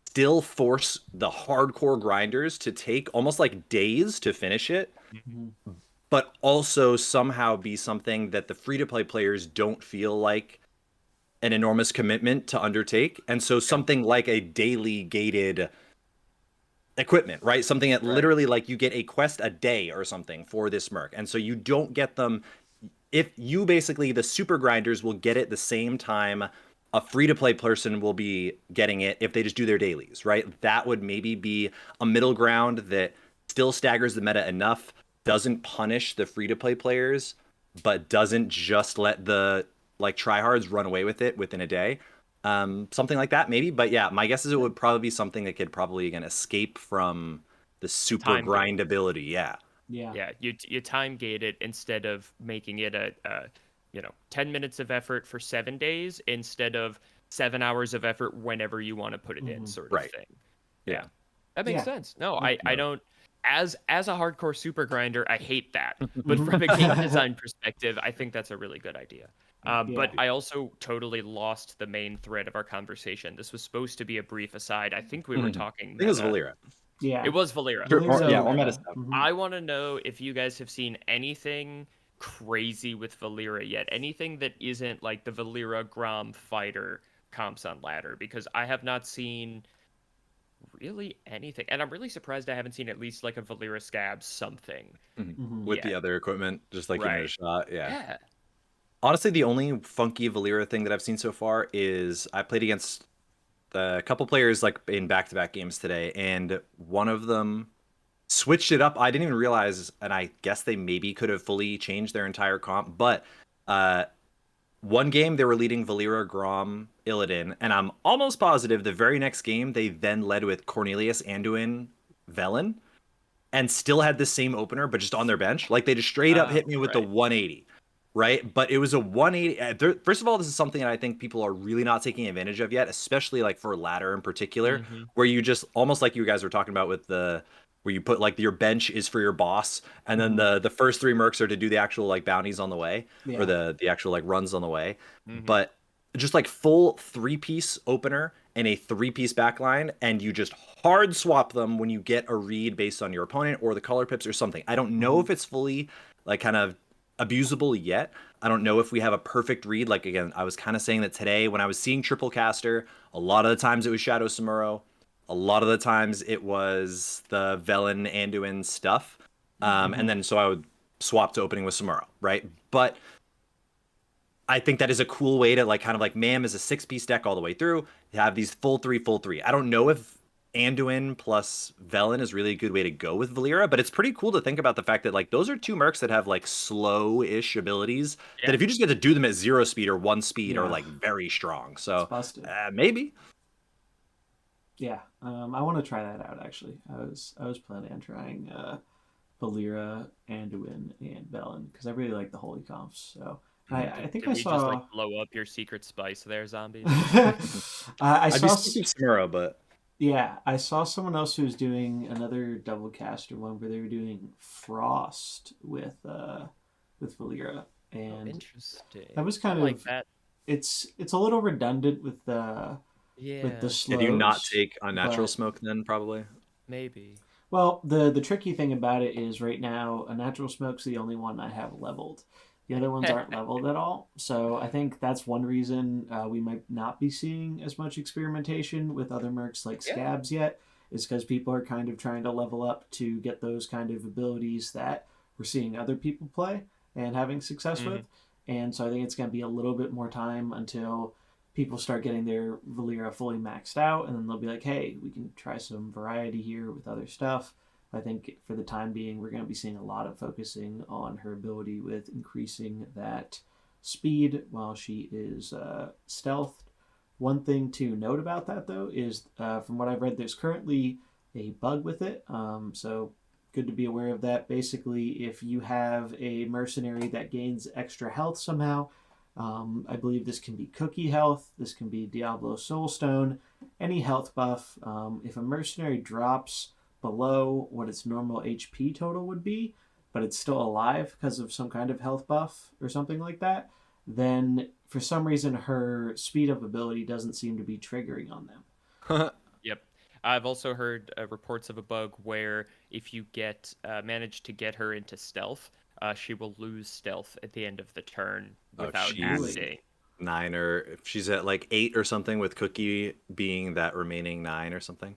still force the hardcore grinders to take almost like days to finish it, but also somehow be something that the free-to-play players don't feel like an enormous commitment to undertake. And so something like a daily gated equipment, right? Something that literally like you get a quest a day or something for this merc. And so you don't get them, if you basically, the super grinders will get it the same time a free-to-play person will be getting it if they just do their dailies, right? That would maybe be a middle ground that still staggers the meta enough, doesn't punish the free-to-play players, but doesn't just let the like tryhards run away with it within a day. Something like that maybe, but yeah, my guess is it would probably be something that could probably again escape from the super grindability. Yeah. You time gate it instead of making it a 10 minutes of effort for 7 days instead of 7 hours of effort whenever you want to put it in, sort of thing. Yeah, that makes sense. No, I don't. As a hardcore super grinder, I hate that. But from a game design perspective, I think that's a really good idea. But I also totally lost the main thread of our conversation. This was supposed to be a brief aside. I think we were talking. I think it was Valera. Yeah, it was Valera. Or meta stuff. I want to know if you guys have seen anything crazy with Valera yet. Anything that isn't like the Valera Grom fighter comps on ladder, because I have not seen really anything, and I'm really surprised I haven't seen at least like a Valera Scab something with the other equipment, just like giving it a shot. Yeah. Honestly, the only funky Valera thing that I've seen so far is I played against a couple players like in back-to-back games today, and one of them switched it up. I didn't even realize, and I guess they maybe could have fully changed their entire comp, but one game they were leading Valera, Grom, Illidan, and I'm almost positive the very next game they then led with Cornelius, Anduin, Velen, and still had the same opener, but just on their bench. Like they just straight up hit me with the 180, right? But it was a 180. First of all, this is something that I think people are really not taking advantage of yet, especially like for ladder in particular, where you just almost like you guys were talking about with where you put like your bench is for your boss, and then the first 3 mercs are to do the actual like bounties on the way, or the actual like runs on the way. But just like full 3-piece opener and a 3-piece backline, and you just hard swap them when you get a read based on your opponent or the color pips or something. I don't know if it's fully like kind of abusable yet. I don't know if we have a perfect read. Like again, I was kind of saying that today when I was seeing triple caster, a lot of the times it was Shadow Samuro. A lot of the times it was the Velen Anduin stuff. And then so I would swap to opening with Samuro, right? But I think that is a cool way to like kind of like MAM is a 6-piece deck all the way through. You have these full 3. I don't know if Anduin plus Velen is really a good way to go with Valera, but it's pretty cool to think about the fact that like those are 2 mercs that have like slow-ish abilities that if you just get to do them at 0 speed or 1 speed are like very strong. So maybe. Yeah, I want to try that out actually. I was planning on trying Valera, Anduin, and Velen because I really like the holy comps. So I think Did I we just like saw. blow up your secret spice there, zombies? I I'd be saw. sticking Samuro, but Yeah, I saw someone else who was doing another double caster one where they were doing Frost with Valera, Oh, and that interesting. was I kind like of that. it's a little redundant with the Yeah, did you not slows, take unnatural but smoke then? Probably. maybe. well, the tricky thing about it is right now a natural smoke's the only one I have leveled. The other ones aren't leveled at all, so I think that's one reason we might not be seeing as much experimentation with other mercs like Yeah. scabs yet. Is because people are kind of trying to level up to get those kind of abilities that we're seeing other people play and having success Hmm. with. And so I think it's going to be a little bit more time until people start getting their Valera fully maxed out, and then they'll be like, hey, we can try some variety here with other stuff. I think for the time being, we're going to be seeing a lot of focusing on her ability with increasing that speed while she is stealthed. One thing to note about that, though, is from what I've read, there's currently a bug with it. So good to be aware of that. Basically, if you have a mercenary that gains extra health somehow, I believe this can be cookie health, this can be Diablo Soulstone, any health buff. If a mercenary drops below what its normal HP total would be, but it's still alive because of some kind of health buff or something like that, then for some reason her speed up ability doesn't seem to be triggering on them. Yep. I've also heard reports of a bug where if you manage to get her into stealth, she will lose stealth at the end of the turn Oh, if without she's Really? acting. 9 or if she's at like 8 or something with Cookie being that remaining 9 or something,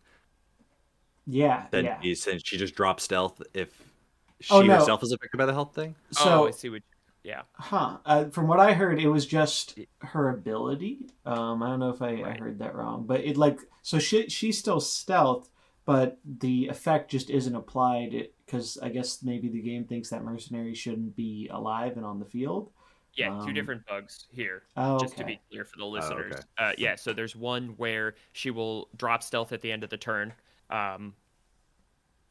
Yeah, then yeah. she just drops stealth if Oh she no. herself is affected by the health thing. Oh, I So see what. Yeah. Huh. From what I heard, it was just Y- her ability. I don't know if I Right. heard that wrong, but it like so she's still stealth, but the effect just isn't applied because I guess maybe the game thinks that mercenary shouldn't be alive and on the field. Yeah, two Um, different bugs here, oh, just to okay. be clear for the Oh, listeners. okay. Yeah, so there's one where she will drop stealth at the end of the turn, um,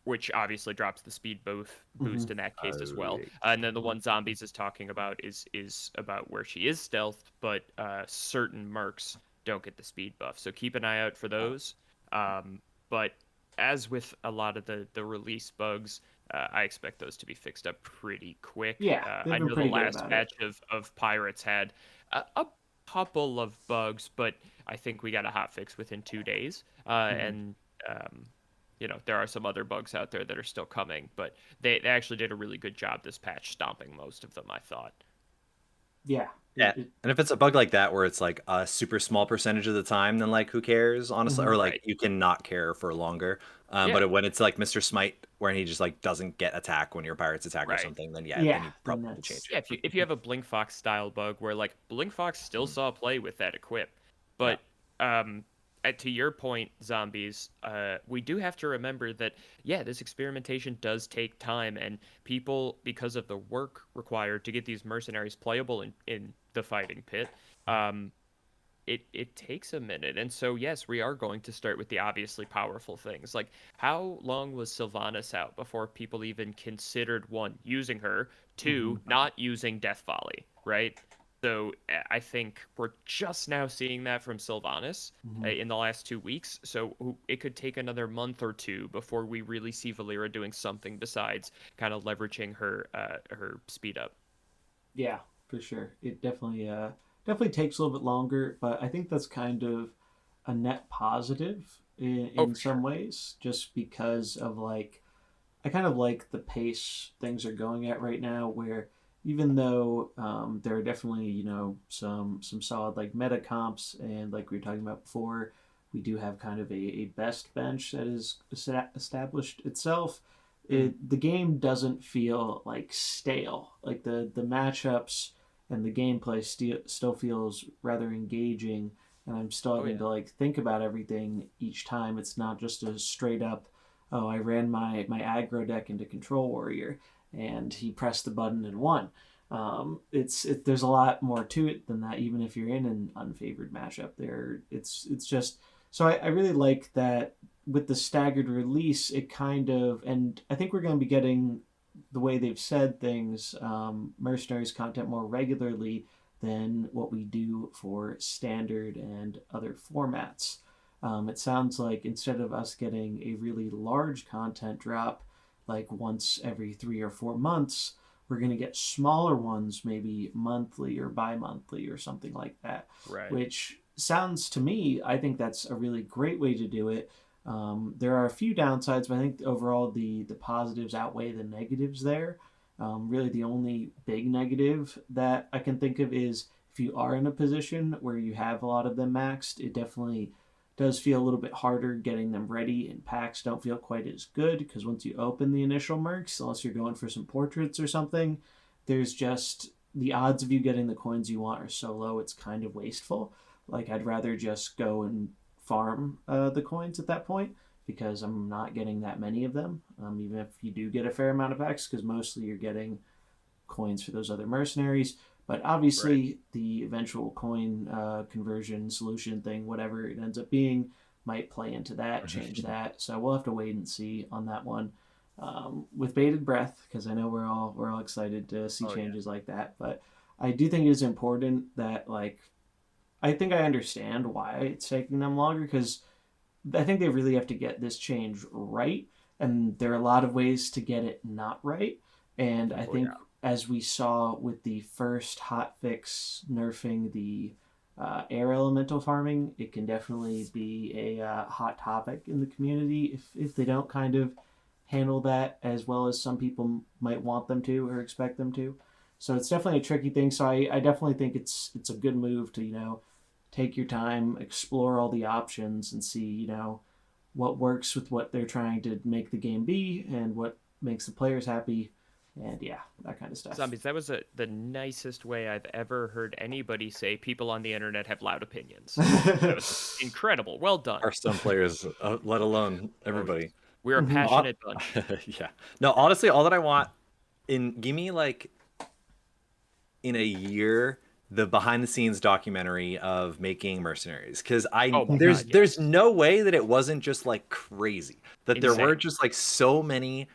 which obviously drops the speed Hmm. boost in that case as well. Okay. And then the one zombies is talking about is about where she is stealth, but certain mercs don't get the speed buff. So keep an eye out for those. But as with a lot of the release bugs, I expect those to be fixed up pretty quick. Yeah, they've I been know the pretty good last about it. batch of pirates had a couple of bugs, but I think we got a hot fix within 2 days. Hmm. And there are some other bugs out there that are still coming, but they actually did a really good job this patch stomping most of them, I thought. Yeah. Yeah. And if it's a bug like that where it's like a super small percentage of the time, then like who cares, honestly? Or Mhm. like Right. you can not care for longer. Yeah. When it's like Mr. Smite, where he just like doesn't get attack when your pirates attack or Right. something, then yeah, then Yeah, you then probably need to change that's Yeah, it. if you have a Blink Fox style bug where like Blink Fox still Mhm. saw play with that equip, Yeah. but um, to your point, zombies, we do have to remember that yeah, this experimentation does take time, and people because of the work required to get these mercenaries playable in the fighting pit. Um, it takes a minute. And so yes, we are going to start with the obviously powerful things. Like how long was Sylvanas out before people even considered one using her, two Mhm. not using Death Volley, right? So I think we're just now seeing that from Sylvanas Mhm. in the last 2 weeks. So it could take another month or two before we really see Valera doing something besides kind of leveraging her speed up. Yeah, for sure. It definitely takes a little bit longer, but I think that's kind of a net positive Oh, in for some sure. ways, just because of like I kind of like the pace things are going at right now, where even though there are definitely some solid like meta comps, and like we were talking about before, we do have kind of a best bench that is established itself. Mhm. The game doesn't feel like stale. Like the matchups and the gameplay still feels rather engaging, and I'm still Oh having yeah. to like think about everything each time. It's not just a straight up, oh, I ran my aggro deck into Control Warrior, and he pressed the button and won. There's a lot more to it than that. Even if you're in an unfavored matchup, it's just so I really like that with the staggered release. It kind of, and I think we're going to be getting the way they've said things, Mercenaries content more regularly than what we do for standard and other formats. It sounds like instead of us getting a really large content drop, like once every 3 or 4 months, we're going to get smaller ones, maybe monthly or bi monthly or something like that. Right. Which sounds to me, I think that's a really great way to do it. There are a few downsides, but I think overall the positives outweigh the negatives there. Really, the only big negative that I can think of is if you are in a position where you have a lot of them maxed, it definitely does feel a little bit harder getting them ready, and packs don't feel quite as good because once you open the initial mercs, unless you're going for some portraits or something, there's just the odds of you getting the coins you want are so low it's kind of wasteful. Like I'd rather just go and farm the coins at that point because I'm not getting that many of them. Even if you do get a fair amount of packs, because mostly you're getting coins for those other mercenaries. But obviously, Right. the eventual coin conversion solution thing, whatever it ends up being, might play into that, change that. So we'll have to wait and see on that one with bated breath, because I know we're all excited to see Oh yeah. changes like that. But I do think it is important that like I think I understand why it's taking them longer because I think they really have to get this change right, and there are a lot of ways to get it not right. And I Oh think yeah. as we saw with the first hot fix nerfing the air elemental farming, it can definitely be a hot topic in the community if they don't kind of handle that as well as some people might want them to or expect them to. So it's definitely a tricky thing. So I definitely think it's a good move to take your time, explore all the options, and see what works with what they're trying to make the game be and what makes the players happy, and yeah, that kind of stuff. Zombies, that was the nicest way I've ever heard anybody say people on the internet have loud opinions. That was incredible. Well done. Hearthstone players, let alone Oh, everybody. we're a Mhm. Hon- passionate bunch. yeah. No, honestly, all that I want give me like in a year the behind the scenes documentary of making Mercenaries, because I Oh my there's god, there's yes. no way that it wasn't just like crazy, that there were Insane. just like so many.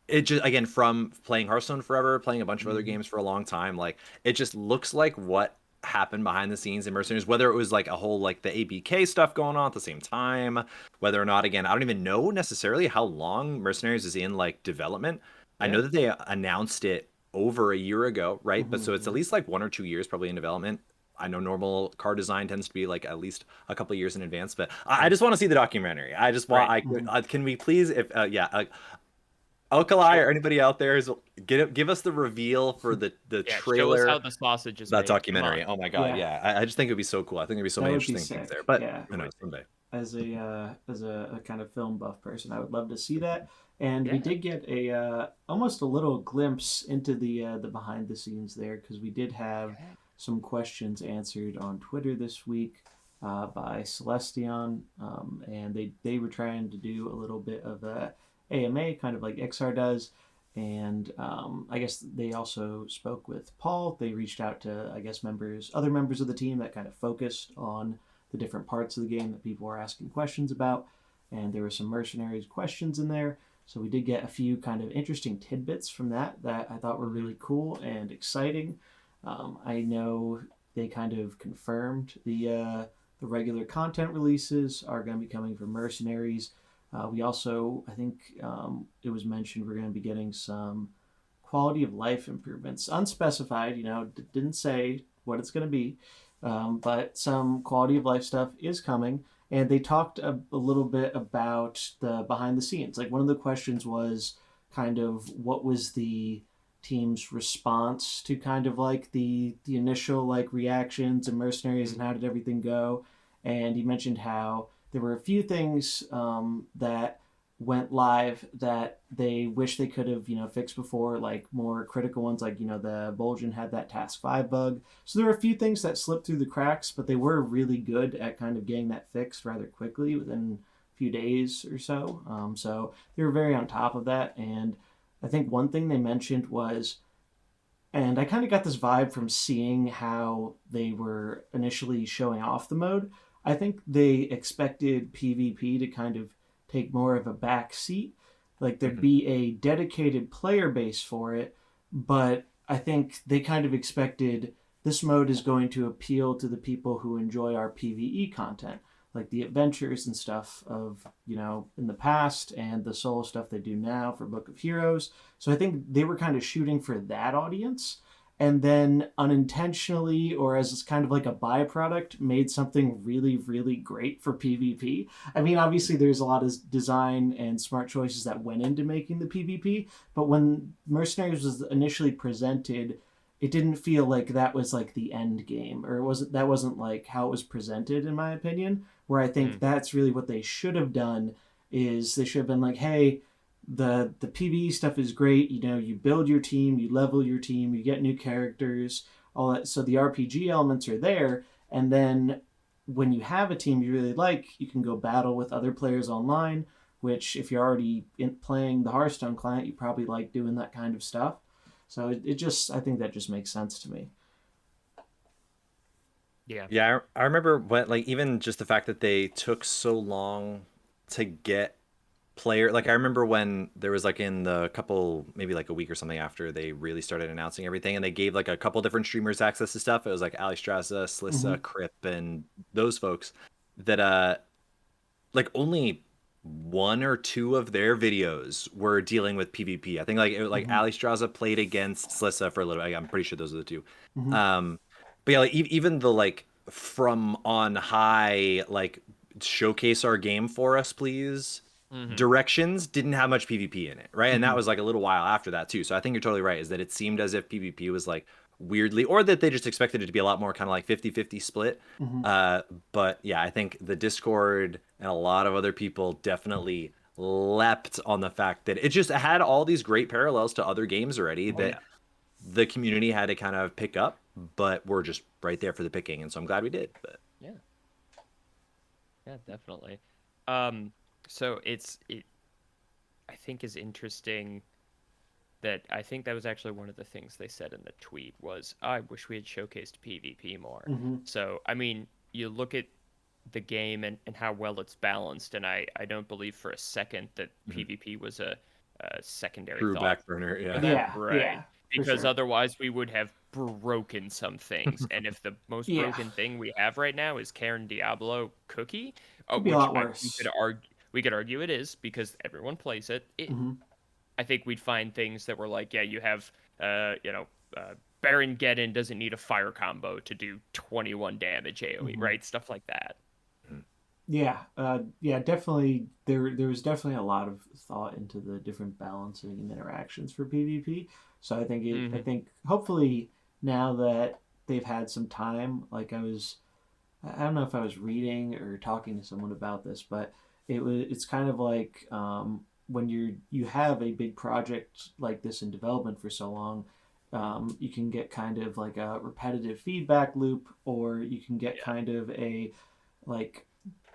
It just, again, from playing Hearthstone forever, playing a bunch of other Mhm. games for a long time, like it just looks like what happened behind the scenes in Mercenaries, whether it was like a whole like the ABK stuff going on at the same time, whether or not, again, I don't even know necessarily how long Mercenaries is in like development. I Yeah. know that they announced it over a year ago, right? But so it's at Hmm. least like 1 or 2 years probably in development. I know normal car design tends to be like at least a couple of years in advance, but I Right. just want to see the documentary. I just want, Right. Hmm. can we please, if, yeah, Alkali Show or anybody out there is give us the reveal for the yeah, show us how trailer, the sausage is that made. Come on. documentary. Oh my god, Yeah, yeah. I just think it'd be so cool. I think it'd be so that many would be interesting things there. sick. But Yeah, who knows, someday. as a kind of film buff person, I would love to see that. And we Yeah. did get a almost a little glimpse into the behind the scenes there because we did have Yeah. some questions answered on Twitter this week by Celestion, and they were trying to do a little bit of a AMA, kind of like XR does. And I guess they also spoke with Paul. They reached out to, I guess, other members of the team that kind of focused on the different parts of the game that people were asking questions about. And there were some Mercenaries questions in there. So we did get a few kind of interesting tidbits from that I thought were Mhm. really cool and exciting. I know they kind of confirmed the regular content releases are going to be coming from Mercenaries. We also, I think it was mentioned, we're going to be getting some quality of life improvements, unspecified. Didn't say what it's going to be, but some quality of life stuff is coming. And they talked a little bit about the behind the scenes. Like one of the questions was kind of what was the team's response to kind of like the initial like reactions and mercenaries and Mhm. how did everything go. And he mentioned how there were a few things that went live that they wish they could have fixed before, like more critical ones, like the Bulgin had that task 5 bug. So there were a few things that slipped through the cracks, but they were really good at kind of getting that fixed rather quickly within a few days or so. So they were very on top of that. And I think one thing they mentioned was, and I kind of got this vibe from seeing how they were initially showing off the mode. I think they expected PvP to kind of take more of a back seat. like there'd Mhm. be a dedicated player base for it, but I think they kind of expected this mode is going to appeal to the people who enjoy our PvE content, like the adventures and stuff of, in the past and the solo stuff they do now for Book of Heroes. So I think they were kind of shooting for that audience, and then unintentionally or as kind of like a byproduct made something really really great for PvP. I mean, obviously there's a lot of design and smart choices that went into making the PvP, but when Mercenaries was initially presented, it didn't feel like that was like the end game, or that wasn't like how it was presented, in my opinion. Where I think Mm-hmm. that's really what they should have done, is they should have been like, hey, the PvE stuff is great. You build your team, you level your team, you get new characters, all that. So the RPG elements are there, and then when you have a team you really like, you can go battle with other players online. Which, if you're already playing the Hearthstone client, you probably like doing that kind of stuff. So it just, I think that just makes sense to me. Yeah. Yeah, I remember when, like, even just the fact that they took so long to get like, I remember when there was like in the couple, maybe like a week or something after they really started announcing everything, and they gave like a couple different streamers access to stuff. It was like Ali Strasza, Mm-hmm. Slissa, Crip, and those folks that like only one or two of their videos were dealing with PvP. I think like Mm-hmm. Ali Strasza played against Slissa for a little bit. I'm pretty sure those are the two. Mm-hmm. Um, but yeah, like, even the like from on high, like, showcase our game for us, please, Mm-hmm. directions didn't have much PvP in it, right? And Mm-hmm. that was like a little while after that too. So I think you're totally right, is that it seemed as if PvP was like weirdly, or that they just expected it to be a lot more kind of like 50-50 split. Mm-hmm. Uh, but yeah, I think the Discord and a lot of other people definitely leapt on the fact that it just had all these great parallels to other games already Oh that yeah. the community had to kind of pick up, but we're just right there for the picking. And so I'm glad we did. But Yeah. Yeah, definitely. Um, so it I think is interesting that I think that was actually one of the things they said in the tweet was, I wish we had showcased PvP more. Mm-hmm. So, I mean, you look at the game and how well it's balanced, and I don't believe for a second that Mhm. PvP was a secondary True thought back burner, for yeah. them, Yeah, right? yeah, for Because sure. otherwise we would have broken some things. And if the most Yeah, broken thing we have right now is Karen Diablo Cookie, could be a which lot worse. we could argue it is because everyone plays it. Mm-hmm. I think we'd find things that were like, yeah, you have, Baron Geddon doesn't need a fire combo to do 21 damage AoE, Mm-hmm. right? Stuff like that. Yeah, yeah, definitely. There was definitely a lot of thought into the different balancing and interactions for PvP. So I Hmm. think hopefully now that they've had some time, like I don't know if I was reading or talking to someone about this, but it's kind of like when you have a big project like this in development for so long, you can get kind of like a repetitive feedback loop, or you can get Yeah. kind of a like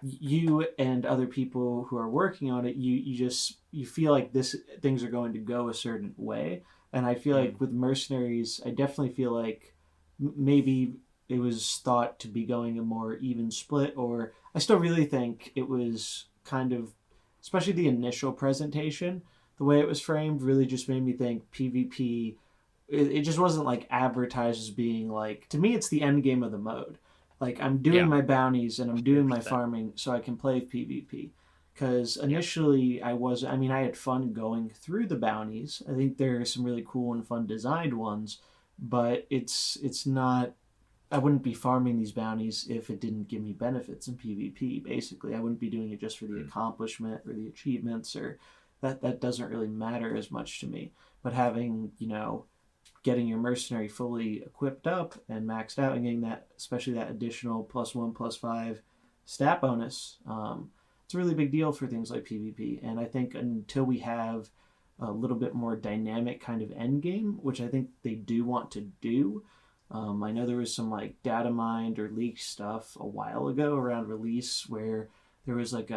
you and other people who are working on it, you feel like this things are going to go a certain way. And I feel like Mm. with Mercenaries, I definitely feel like maybe it was thought to be going a more even split, or I still really think it was kind of, especially the initial presentation, the way it was framed really just made me think PvP. It just wasn't like advertised as being like, to me it's the end game of the mode. Like, I'm doing Yeah. my bounties and I'm doing my 100%. farming so I can play PvP. Because Yeah. initially I mean, I had fun going through the bounties. I think there are some really cool and fun designed ones, but it's not. I wouldn't be farming these bounties if it didn't give me benefits in PvP. Basically, I wouldn't be doing it just for the accomplishment or the achievements, or that doesn't really matter as much to me. But having, getting your mercenary fully equipped up and maxed out and getting that, especially that additional +1 +5 stat bonus, it's a really big deal for things like PvP. And I think until we have a little bit more dynamic kind of end game, which I think they do want to do. I know there was some like data mined or leaked stuff a while ago around release where there was like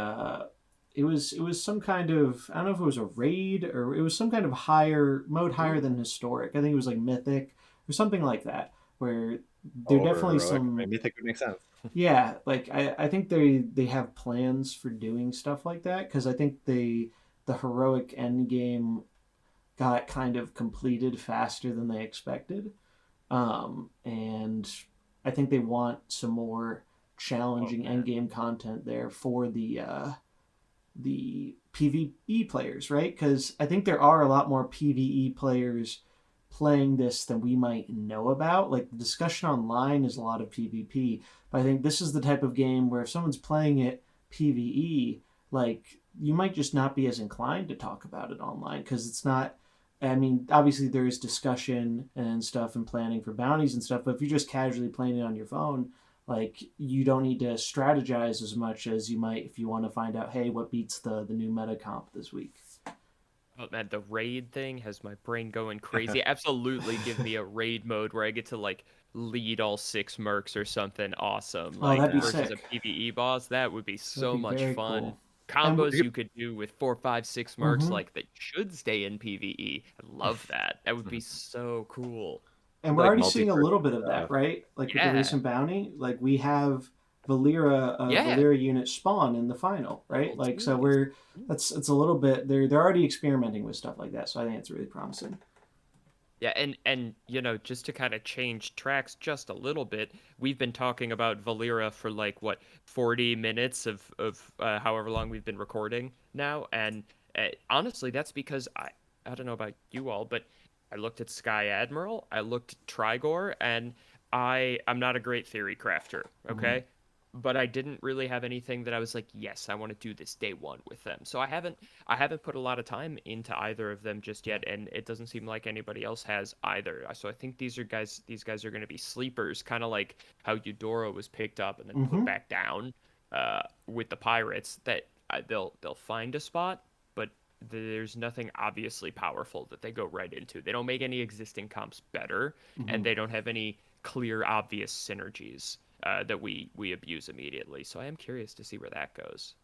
it was some kind of, I don't know if it was a raid or it was some kind of higher mode, higher Ooh. than historic. I think it was like mythic or something like that, where there are Or definitely heroic. some. Maybe think would make sense. Yeah, like I think they have plans for doing stuff like that, because I think the heroic end game got kind of completed faster than they expected. And I think they want some more Oh challenging man. end game content there for the PvE players, right? Because I think there are a lot more PvE players playing this than we might know about. Like the discussion online is a lot of PvP, but I think this is the type of game where if someone's playing it PvE, like you might just not be as inclined to talk about it online because it's not. I mean, obviously there is discussion and stuff and planning for bounties and stuff, but if you're just casually playing it on your phone, like you don't need to strategize as much as you might if you want to find out, hey, what beats the new meta comp this week. Oh man, the raid thing has my brain going crazy. Absolutely give me a raid mode where I get to like lead all 6 mercs or something awesome. Oh, Like that'd be Yeah. versus a sick. PvE boss, that would be That'd so be much very fun. cool. And Combos you could do with 4, 5, 6 mercs mm-hmm. like that should stay in PvE. I love that. That would be so cool. And we're Like already seeing a multi-person little bit of that, stuff. right? Like with the Yeah. recent bounty, like we have Yeah. Valera unit spawn in the final, right? Double Like so teams. we're that's it's a little bit they're already experimenting with stuff like that. So I think it's really promising. Yeah, and just to kind of change tracks just a little bit, we've been talking about Valera for like what 40 minutes of however long we've been recording now, and honestly, that's because I don't know about you all, but I looked at Sky Admiral, I looked at Trigor, and I'm not a great theory crafter, Mm-hmm. okay? But I didn't really have anything that I was like, yes, I want to do this day one with them. So I haven't put a lot of time into either of them just yet, and it doesn't seem like anybody else has either. So I think these guys are going to be sleepers, kind of like how Eudora was picked up and then put Mm-hmm. back down with the pirates. That they'll find a spot, but there's nothing obviously powerful that they go right into. They don't make any existing comps better, and Mm-hmm. they don't have any clear, obvious synergies that we abuse immediately. So I am curious to see where that goes.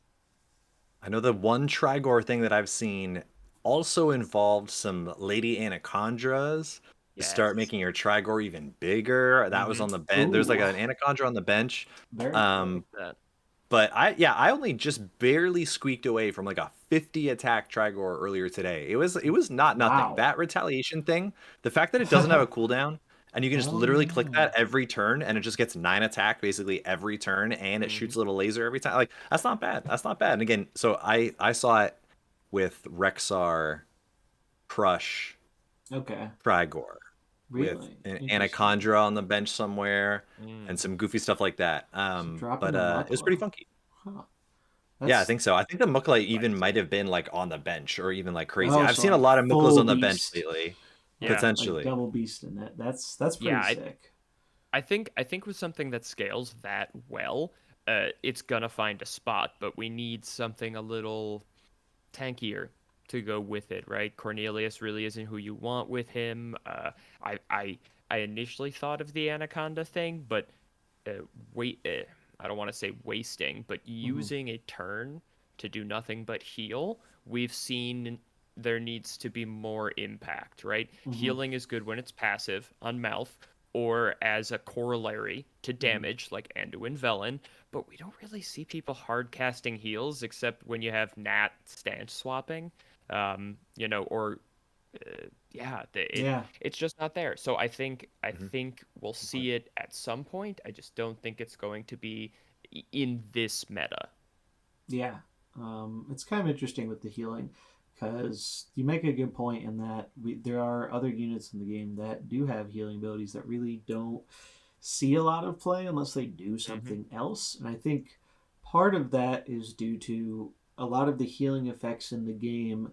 I know the one Trigor thing that I've seen also involved some Lady Anacondras to start Yes. making your Trigor even bigger. That was Mm-hmm. on the bench. There's like Ooh, an Anacondra on the bench. very I cool. like Um, that. but I only just barely squeaked away from like a 50 attack Trigor earlier today. It was not nothing. Wow. That retaliation thing, the fact that it doesn't have a cooldown and you can just Oh literally click yeah. that every turn and it just gets 9 attack basically every turn and it Mm-hmm. shoots a little laser every time. Like that's not bad. That's not bad. And again, so I saw it with Rexar Crush Okay. Trigor with Really an interesting. Anacondra on the bench somewhere and Mm. some goofy stuff like that. So But dropping the it was pretty Muckla. funky. Huh. Yeah, I That's think so. I think the Mukla even might Spicy. have been like on the bench or even like crazy. oh, I've so seen a like lot of Muklas full on the bench beast. lately, Yeah. Like potentially. double beast in it. That's Yeah. pretty I, sick. I think with something that scales that well, it's gonna find a spot, but we need something a little tankier to go with it, right? Cornelius really isn't who you want with him. I I I initially thought of the Anaconda thing, but wait, I don't want to say wasting, but Hmm. using a turn to do nothing but heal, we've seen there needs to be more impact, right? Hmm. Healing is good when it's passive on mouth or as a corollary to Hmm. damage like Anduin Velen, but we don't really see people hard casting heals except when you have Nat stance swapping, or yeah, Yeah. it's just not there. So I Mhm. think we'll Good point. see it at some point. I just don't think it's going to be in this meta. Yeah. It's kind of interesting with the healing because you make a good point in that there are other units in the game that do have healing abilities that really don't see a lot of play unless they do Hmm. something else. And I think part of that is due to a lot of the healing effects in the game.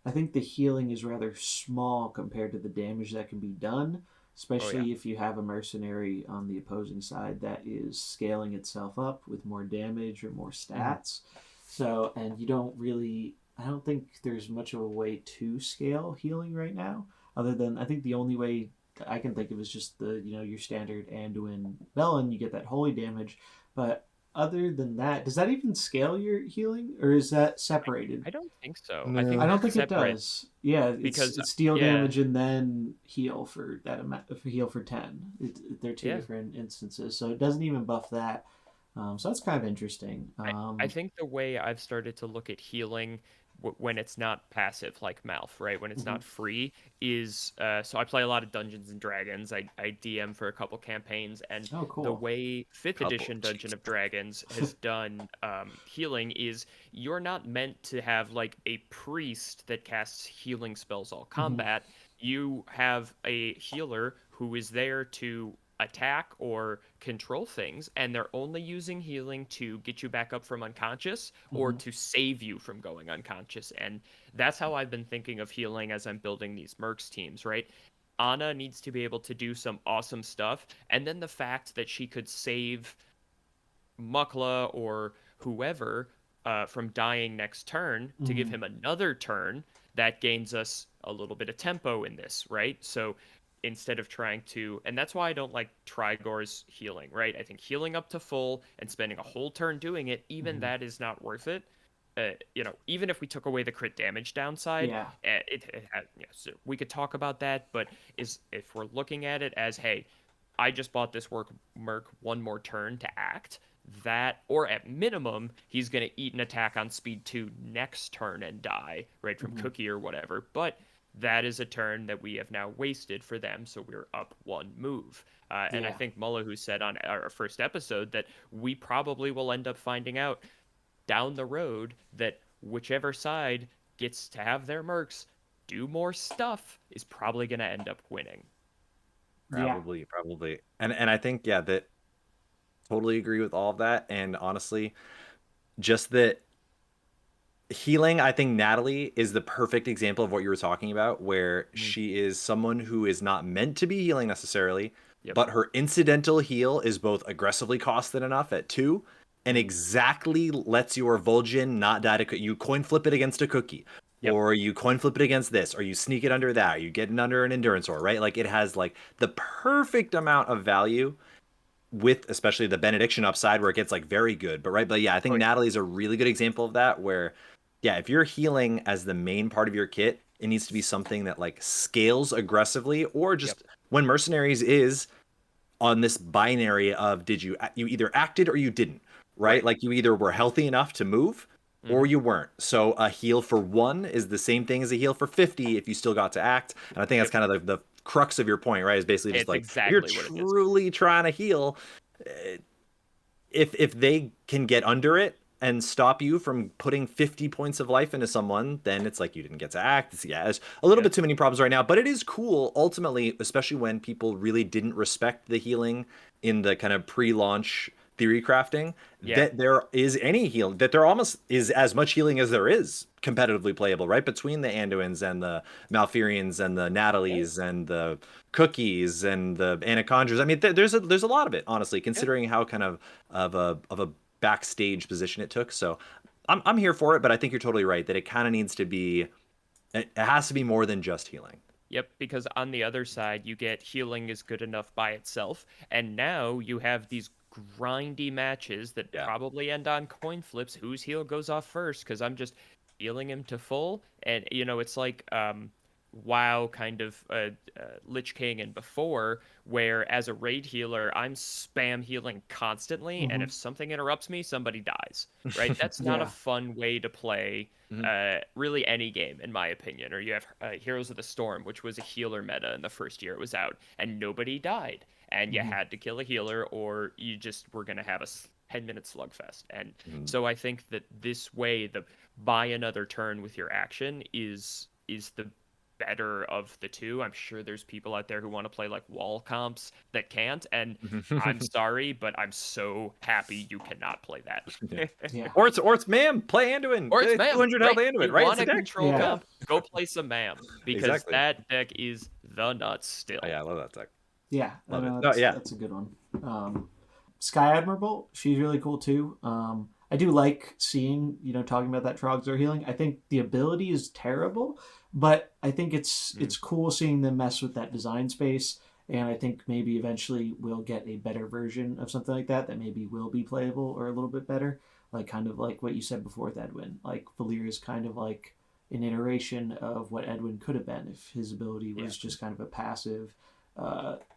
I think the healing is rather small compared to the damage that can be done, Oh yeah. especially if you have a mercenary on the opposing side that is scaling itself up with more damage or more Mhm. stats. So, and you don't really, I don't think there's much of a way to scale healing right now, other than I think the only way that I can think of is just your standard Anduin Velen, you get that holy damage. But other than that, does that even scale your healing or is that separated? I don't think so. I think I No. don't that's think it separate does. Yeah, because it's deal yeah, damage and then heal for that amount. Heal for 10. They're two yeah. different instances, so it doesn't even buff that. So that's kind of interesting. I think the way I've started to look at healing when it's not passive like Malf, right? When it's not free, is so I play a lot of Dungeons and Dragons. I DM for a couple campaigns, and Oh, the cool. way fifth Couple, edition Dungeon jeez. of Dragons has done healing is you're not meant to have like a priest that casts healing spells all Hmm. combat. You have a healer who is there to attack or control things, and they're only using healing to get you back up from unconscious or Hmm. to save you from going unconscious. And that's how I've been thinking of healing as I'm building these Mercs teams, right? Anna needs to be able to do some awesome stuff, and then the fact that she could save Mukla or whoever from dying next turn to give Hmm. him another turn, that gains us a little bit of tempo in this, right? So instead of trying to, and that's why I don't like Trigor's healing, right? I think healing up to full and spending a whole turn doing it, even Hmm. that is not worth it. Even if we took away the crit damage downside, Yeah. it had, so we could talk about that. But is if we're looking at it as, hey, I just bought this Merc one more turn to act, that, or at minimum, he's going to eat an attack on speed 2 next turn and die, right, from Hmm. Cookie or whatever. But that is a turn that we have now wasted for them, so we're up one move. And I Yeah. think Mullahoo said on our first episode that we probably will end up finding out down the road that whichever side gets to have their Mercs do more stuff is probably going to end up winning. Yeah. Probably. And I think, yeah, that totally agree with all of that. And honestly, just that healing, I think Natalie is the perfect example of what you were talking about, where Mm. she is someone who is not meant to be healing necessarily, Yep. but her incidental heal is both aggressively costed enough at 2 and Mm. exactly lets your Vol'jin not die to you coin flip it against a cookie. Yep. Or you coin flip it against this, or you sneak it under that, or you get it under an endurance ore, right? Like it has like the perfect amount of value with especially the benediction upside where it gets like very good. But yeah, I Oh think yeah. Natalie's a really good example of that where yeah, if you're healing as the main part of your kit, it needs to be something that like scales aggressively or Yep. just when Mercenaries is on this binary of you either acted or you didn't, right? Right. Like you either were healthy enough to move or Hmm. you weren't. So a heal for 1 is the same thing as a heal for 50 if you still got to act. And I think that's Yep. kind of the crux of your point, right? Is basically just It's like if you're exactly what it is. truly trying to heal, eh, if they can get under it and stop you from putting 50 points of life into someone, then it's like you didn't get to act. There's a little Yep. bit too many problems right now, but it is cool ultimately, especially when people really didn't respect the healing in the kind of pre-launch theory crafting, Yeah. that there is any healing, that there almost is as much healing as there is competitively playable, right? Between the Anduins and the Malfurions and the Yeah. Natalies and the Cookies and the Anacondras. I mean, there's a lot of it, honestly, Yeah. considering how kind of a backstage position it took. So I'm here for it, but I think you're totally right that it kind of needs to be it has to be more than just healing. Yep, because on the other side, you get healing is good enough by itself, and now you have these grindy matches that Yeah. probably end on coin flips. Whose heal goes off first? Because I'm just healing him to full, and it's like WoW kind of Lich King and before, where as a raid healer, I'm spam healing constantly, and Hmm. if something interrupts me, somebody dies. Right? That's not a Yeah. fun way to play Mhm. really any game, in my opinion. Or you have Heroes of the Storm, which was a healer meta in the first year it was out, and nobody died. And you Hmm. had to kill a healer, or you just were going to have a 10-minute slugfest. And Mhm. so I think that this way, the buy another turn with your action is the better of the two. I'm sure there's people out there who want to play like wall comps that can't, and I'm sorry, but I'm so happy you cannot play Yeah. that. Yeah. Or it's ma'am, play Anduin. Or it's MAM, 200 health right? Anduin, You right? It's want a a deck. control Yeah. Yeah. comp? Go play some MAM because Exactly. that deck is the nuts Oh, still. yeah, I love that deck. Yeah. I Love it. know No, yeah. that's a good one. Sky Admirable, she's really cool too. I do like seeing, talking about that Trogzor healing. I think the ability is terrible, but I think it's cool seeing them mess with that design space. And I think maybe eventually we'll get a better version of something like that maybe will be playable or a little bit better. Like kind of like what you said before with Edwin. Like Valir is kind of like an iteration of what Edwin could have been if his ability Yeah. was just kind of a passive,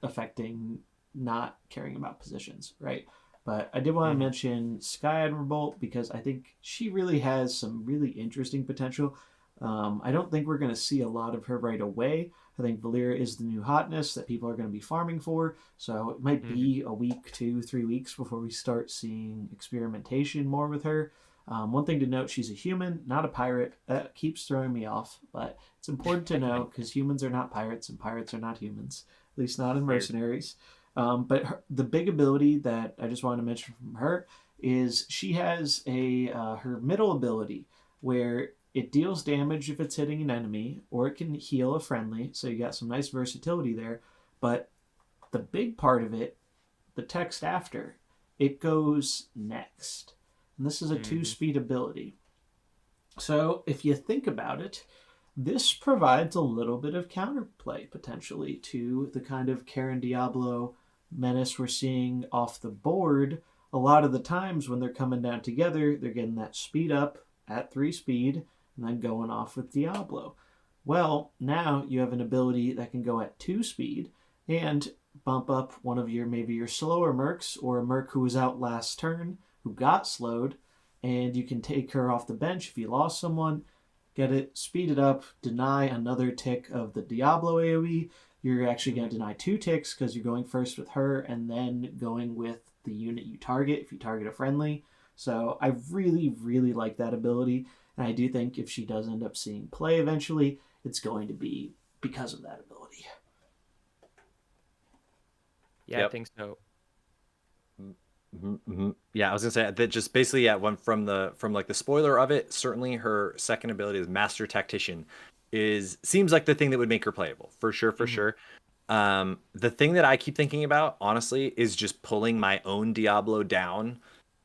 affecting not caring about positions, right? But I did want to Hmm. mention Sky Admiral because I think she really has some really interesting potential. I don't think we're going to see a lot of her right away. I think Valyria is the new hotness that people are going to be farming for. So it might Hmm. be a week, 2, 3 weeks before we start seeing experimentation more with her. One thing to note, she's a human, not a pirate. That keeps throwing me off, but it's important to know because humans are not pirates and pirates are not humans, at least not in Fair. Mercenaries. The big ability that I just wanted to mention from her is she has her middle ability where it deals damage if it's hitting an enemy, or it can heal a friendly. So you got some nice versatility there. But the big part of it, the text after, it goes next. And this is a two Hmm. speed ability. So if you think about it, this provides a little bit of counterplay potentially to the kind of Karen Diablo menace we're seeing off the board. A lot of the times when they're coming down together, they're getting that speed up at 3 speed and then going off with Diablo. Well, now you have an ability that can go at 2 speed and bump up one of your maybe your slower mercs or a merc who was out last turn who got slowed, and you can take her off the bench if you lost someone, get it, speed it up, deny another tick of the Diablo AoE. You're actually going Hmm. to deny 2 ticks because you're going first with her and then going with the unit you target if you target a friendly. So I really, really like that ability. And I do think if she does end up seeing play eventually, it's going to be because of that ability. Yeah, I Yep. think so. Yeah, I was gonna say that just basically, yeah, one from like the spoiler of it, certainly her second ability is Master Tactician is seems like the thing that would make her playable for sure, for Mm-hmm. sure. The thing that I keep thinking about, honestly, is just pulling my own Diablo down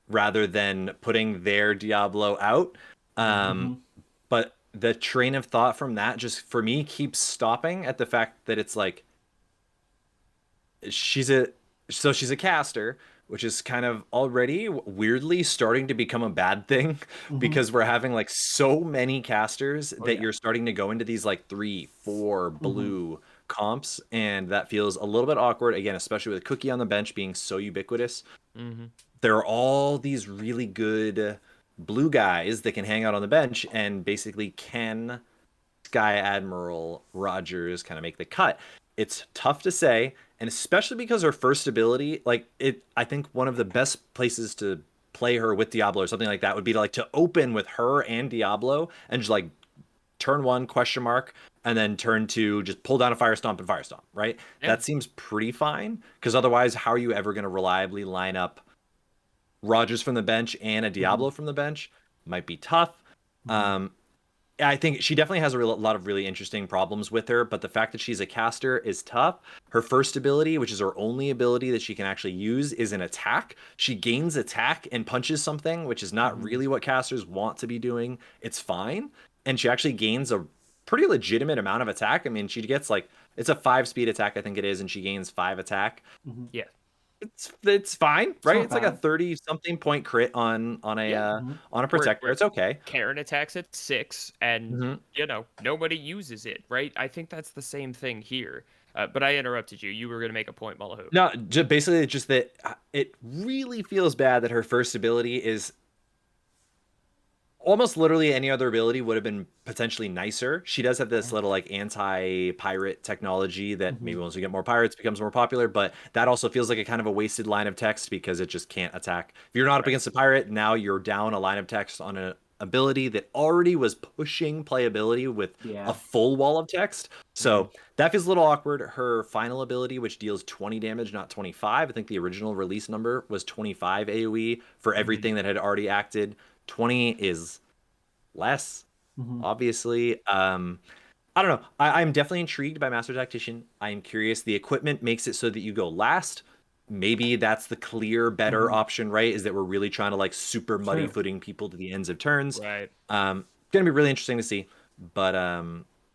rather than putting their Diablo out. Um, Mm-hmm. but the train of thought from that just for me keeps stopping at the fact that it's like she's a she's a caster, which is kind of already weirdly starting to become a bad thing Mm-hmm. because we're having like so many casters Oh that yeah. you're starting to go into these like 3, 4 Mm-hmm. blue comps, and that feels a little bit awkward again, especially with Cookie on the bench being so ubiquitous. Hmm. There are all these really good blue guys that can hang out on the bench and basically can Sky Admiral Rogers kind of make the cut. It's tough to say, and especially because her first ability, like it, I think one of the best places to play her with Diablo or something like that would be to like to open with her and Diablo and just like turn one question mark and then turn two just pull down a fire stomp, right? Yeah. That seems pretty fine because otherwise, how are you ever going to reliably line up Rogers from the bench and a Mm-hmm. Diablo from the bench? Might be tough. Mm-hmm. Um, I think she definitely has lot of really interesting problems with her, but the fact that she's a caster is tough. Her first ability, which is her only ability that she can actually use, is an attack. She gains attack and punches something, which is not Mm-hmm. really what casters want to be doing. It's fine. And she actually gains a pretty legitimate amount of attack. I mean, she gets like, it's a 5 speed attack, I think it is, and she gains 5 attack. Mm-hmm. Yeah. It's fine, It's right? not It's like a bad. 30 something point crit Yeah. Mm-hmm. on a protector. Where It's okay. Karen attacks at 6, and Mhm. nobody uses it, right? I think that's the same thing here. But I interrupted you. You were going to make a point, Mullahoo. No, basically just that it really feels bad that her first ability is almost literally any other ability would have been potentially nicer. She does have this Yeah. little like anti-pirate technology that Mm-hmm. maybe once we get more pirates becomes more popular, but that also feels like a kind of a wasted line of text because it just can't attack. If you're not up Right. against a pirate, now you're down a line of text on an ability that already was pushing playability with a Yeah. full wall of text. Hmm. So that feels a little awkward. Her final ability, which deals 20 damage, not 25. I think the original release number was 25 AoE for Mm-hmm. everything that had already acted. 20 is less, Mm-hmm. obviously. I don't know. I'm definitely intrigued by Master Tactician. I'm curious. The equipment makes it so that you go last. Maybe that's the clear, better Mm-hmm. option, right? Is that we're really trying to like super muddy True. footing people to the ends of turns. Right. Gonna be really interesting to see. But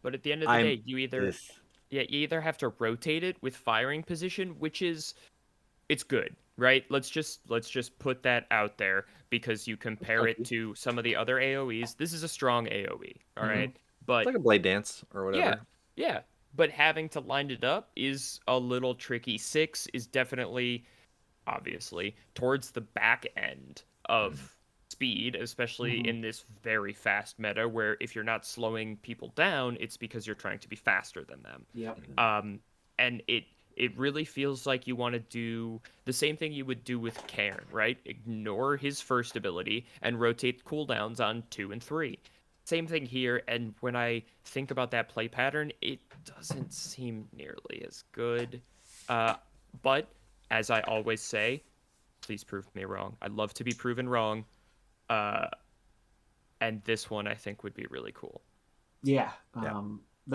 But at the end of the I'm day, you either this. yeah, you either have to rotate it with firing position, which is it's good, right? Let's just put that out there because you compare it Okay. to some of the other AoEs. This is a strong AoE, all Mhm. right? It's But like a blade dance or yeah, whatever. yeah. But having to line it up is a little tricky. 6 is definitely obviously, towards the back end of speed, especially Mm-hmm. in this very fast meta where if you're not slowing people down, it's because you're trying to be faster than them. Yep. And it really feels like you want to do the same thing you would do with Cairn, right? Ignore his first ability and rotate cooldowns on 2 and 3. Same thing here, and when I think about that play pattern, it doesn't seem nearly as good. Uh, but as I always say, please prove me wrong. I'd love to be proven wrong. Uh, and this one I think would be really cool. Yeah. Yeah.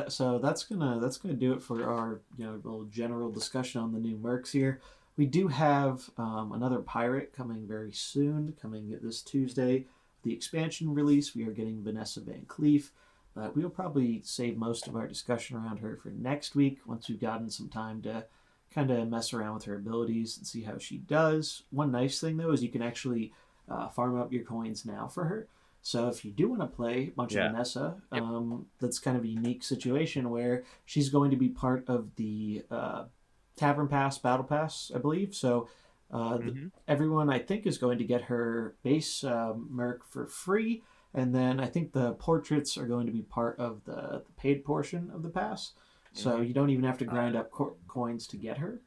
So that's gonna do it for our little general discussion on the new Mercs here. We do have another pirate coming very soon, coming this Tuesday. The expansion release. We are getting Vanessa Van Cleef, but we'll probably save most of our discussion around her for next week once we've gotten some time to kind of mess around with her abilities and see how she does. One nice thing though is you can actually farm up your coins now for her. So if you do want to play a bunch of Yeah. Vanessa, Yep. that's kind of a unique situation where she's going to be part of the Tavern Pass, Battle Pass, I believe. So Mm-hmm. everyone, I think, is going to get her base Merc for free. And then I think the portraits are going to be part of the paid portion of the pass. So Mm-hmm. you don't even have to grind up coins to get her.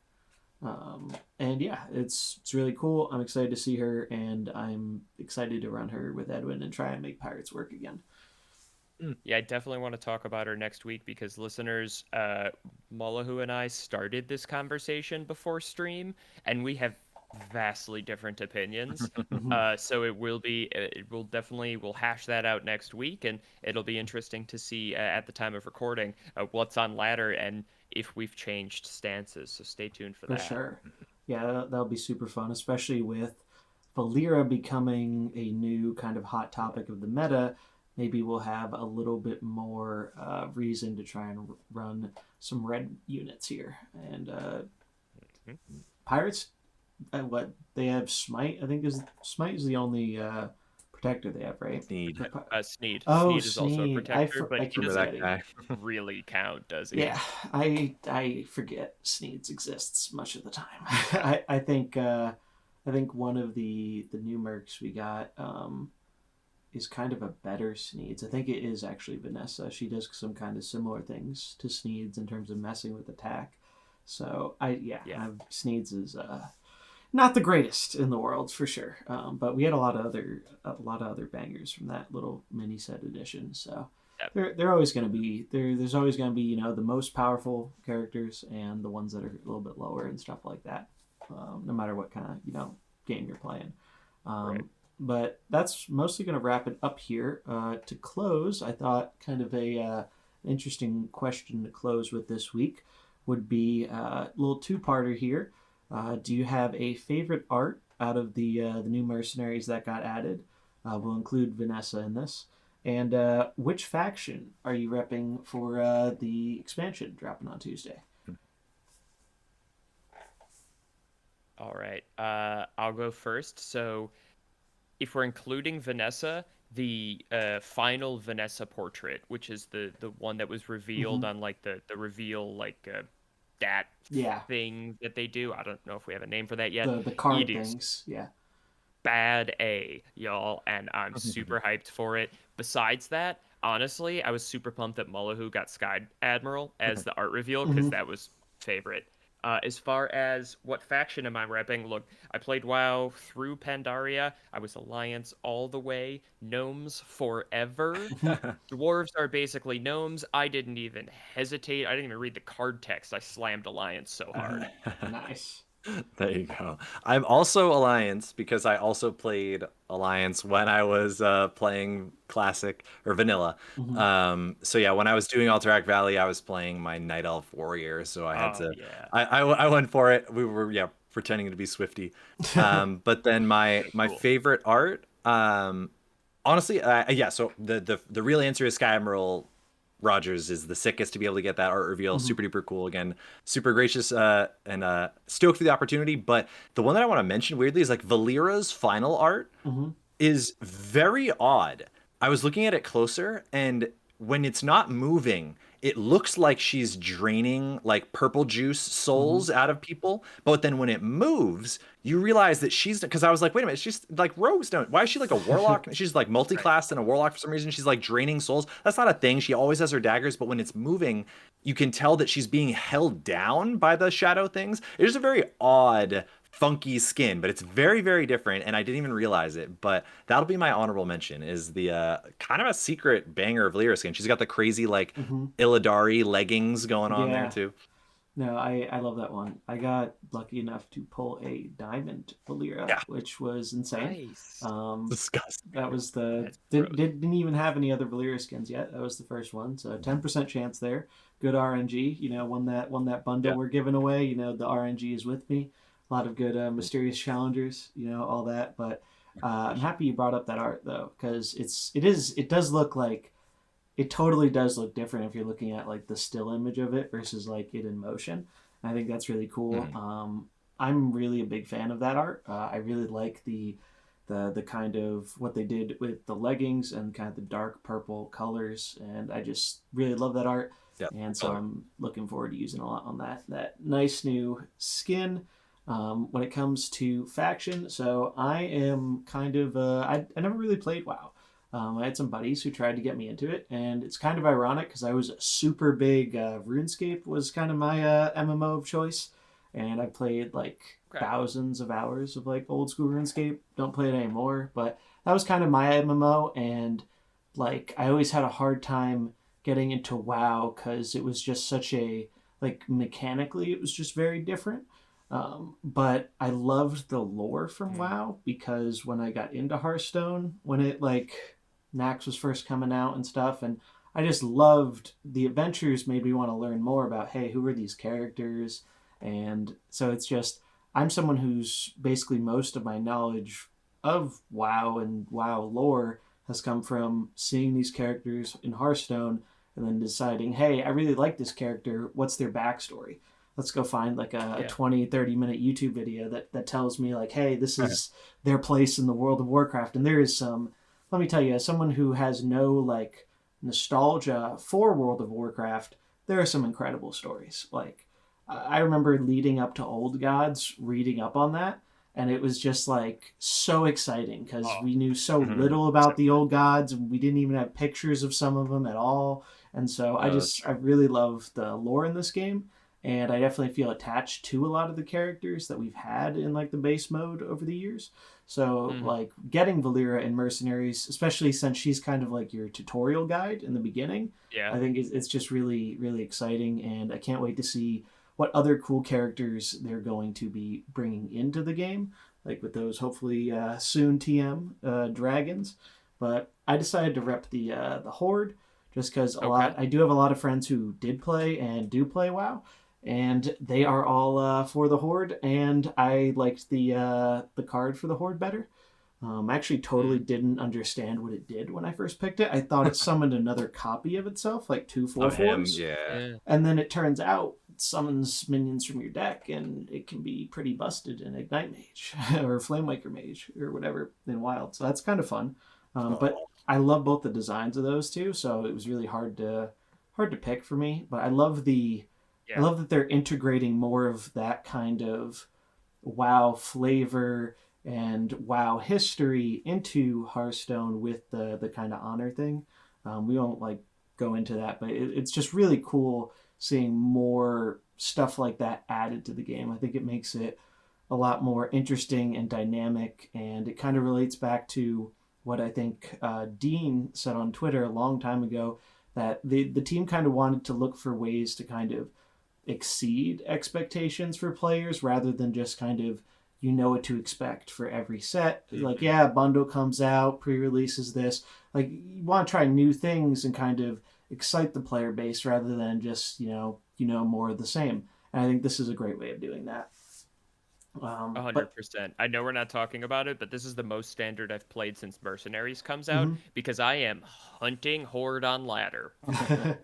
And yeah, it's really cool. I'm excited to see her, and I'm excited to run her with Edwin and try and make pirates work again. Yeah, I definitely want to talk about her next week because listeners, Mullahoo and I started this conversation before stream, and we have vastly different opinions. Mm-hmm. So it will definitely, we'll hash that out next week, and it'll be interesting to see at the time of recording what's on ladder and if we've changed stances. So stay tuned for For that. sure. Yeah, that'll be super fun, especially with Valera becoming a new kind of hot topic of the meta. Maybe we'll have a little bit more reason to try and run some red units here. And Mhm. Pirates, what they have Smite. I think is Smite is the only protector they have, right? Need. Sneed. Oh, Sneed is also a Sneed. protector, but I he keep Remember that doesn't forgetting. guy? really count, does he? Yeah, I forget Sneeds exists much of the time. I think one of the new mercs we got is kind of a better Sneeds. I think it is actually Vanessa. She does some kind of similar things to Sneeds in terms of messing with attack. So Yeah. Sneeds is not the greatest in the world for sure. But we had a lot of other bangers from that little mini set edition. So Yep. they're always going to be there. There's always going to be the most powerful characters and the ones that are a little bit lower and stuff like that. No matter what kind of game you're playing. Right. But that's mostly going to wrap it up here. To close, I thought kind of a interesting question to close with this week would be a little two-parter here. Do you have a favorite art out of the new mercenaries that got added? We'll include Vanessa in this. And which faction are you repping for the expansion dropping on Tuesday? All right. I'll go first. So, if we're including Vanessa, the final Vanessa portrait, which is the one that was revealed Mm-hmm. on like the reveal that Yeah, thing that they do. I don't know if we have a name for that yet. the It card is things. Yeah. bad A, y'all, and I'm super hyped for it. Besides that, honestly, I was super pumped that Mullahoo got Sky Admiral as the art reveal because Mm-hmm. that was favorite. As far as what faction am I repping, look, I played WoW through Pandaria. I was Alliance all the way. Gnomes forever. Dwarves are basically gnomes. I didn't even hesitate. I didn't even read the card text. I slammed Alliance so hard. Nice. There you go. I'm also Alliance because I also played Alliance when I was playing Classic or Vanilla. Mm-hmm. So yeah, when I was doing Alterac Valley, I was playing my Night Elf Warrior, so I had Oh to. yeah. I went for it. We were pretending to be Swifty. But then my Cool. favorite art, honestly, yeah. So the real answer is Sky Emerald Rogers is the sickest to be able to get that art reveal. Mm-hmm. Super duper cool. Again, super gracious and stoked for the opportunity. But the one that I want to mention weirdly is like Valera's final art Mm-hmm. is very odd. I was looking at it closer, and when it's not moving, it looks like she's draining like purple juice Mm-hmm. souls out of people, but then when it moves, you realize that she's, because I was like, wait a minute, she's like rogues don't. Why is she like a warlock? She's like Right. multi-classed and a warlock for some reason. She's like draining souls. That's not a thing. She always has her daggers, but when it's moving, you can tell that she's being held down by the shadow things. It is a very odd, funky skin, but it's very, very different, and I didn't even realize it. But that'll be my honorable mention, is the kind of a secret banger of Lyra skin. She's got the crazy like Mm-hmm. Illidari leggings going on there Yeah. too. No, I love that one. I got lucky enough to pull a diamond Valera, Yeah, which was insane. Nice. disgusting. That was the That's gross. didn't even have any other Valera skins yet. That was the first one, so 10% chance there. Good RNG. Won that bundle Yeah. we're giving away. The RNG is with me. A lot of good mysterious challengers. All that. But I'm happy you brought up that art though, because it does look like it totally does look different if you're looking at like the still image of it versus like it in motion. I think that's really cool. Mhm. I'm really a big fan of that art. I really like the kind of what they did with the leggings and kind of the dark purple colors, and I just really love that art. Yeah, And so color. I'm looking forward to using a lot on that nice new skin. When it comes to faction, so I am kind of I never really played WoW. I had some buddies who tried to get me into it, and it's kind of ironic because I was a super big RuneScape was kind of my MMO of choice, and I played like Okay. thousands of hours of like old school RuneScape. Don't play it anymore, but that was kind of my MMO, and like I always had a hard time getting into WoW because it was just such a like mechanically it was just very different. But I loved the lore from Mm. WoW because when I got into Hearthstone, when it like Nax was first coming out and stuff, and I just loved the adventures. Made me want to learn more about hey, who are these characters, and so it's just I'm someone who's basically most of my knowledge of WoW and WoW lore has come from seeing these characters in Hearthstone and then deciding, hey, I really like this character. What's their backstory? Let's go find like a Yeah. 20-30 minute YouTube video that tells me like, hey, this is their place in the world of Warcraft. And there is some, let me tell you, as someone who has no like nostalgia for World of Warcraft, there are some incredible stories. Like I remember leading up to Old Gods, reading up on that, and it was just like so exciting because Oh, we knew so Mhm. little so about the Old Gods, and we didn't even have pictures of some of them at all. And so That's I true. really love the lore in this game, and I definitely feel attached to a lot of the characters that we've had in like the base mode over the years. So mhm. like getting Valera in Mercenaries, especially since she's kind of like your tutorial guide in the beginning, Yeah. I think it's just really really exciting, and I can't wait to see what other cool characters they're going to be bringing into the game, like with those hopefully soon TM dragons. But I decided to rep the Horde just because Okay. I do have a lot of friends who did play and do play WoW, and they are all for the Horde, and I liked the card for the Horde better. I actually totally Mm. didn't understand what it did when I first picked it. I thought it summoned another copy of itf, like two four Of him, fours, yeah. Yeah. and then it turns out it summons minions from your deck, and it can be pretty busted in Ignite Mage or Flamewaker Mage or whatever in Wild. So that's kind of fun. But Oh. I love both the designs of those two, so it was really hard to pick for me. But I Yeah. love that they're integrating more of that kind of WoW flavor and WoW history into Hearthstone with the kind of honor thing. We won't like go into that, but it's just really cool seeing more stuff like that added to the game. I think it makes it a lot more interesting and dynamic, and it kind of relates back to what I think Dean said on Twitter a long time ago that the team kind of wanted to look for ways to kind of exceed expectations for players rather than just kind of what to expect for every set. Like, Mhm. yeah, a bundle comes out, pre-releases this. Like, you want to try new things and kind of excite the player base rather than just more of the same. And I think this is a great way of doing that. But 100%. I know we're not talking about it, but this is the most standard I've played since Mercenaries comes out mhm. because I am hunting Horde on ladder. Betsy,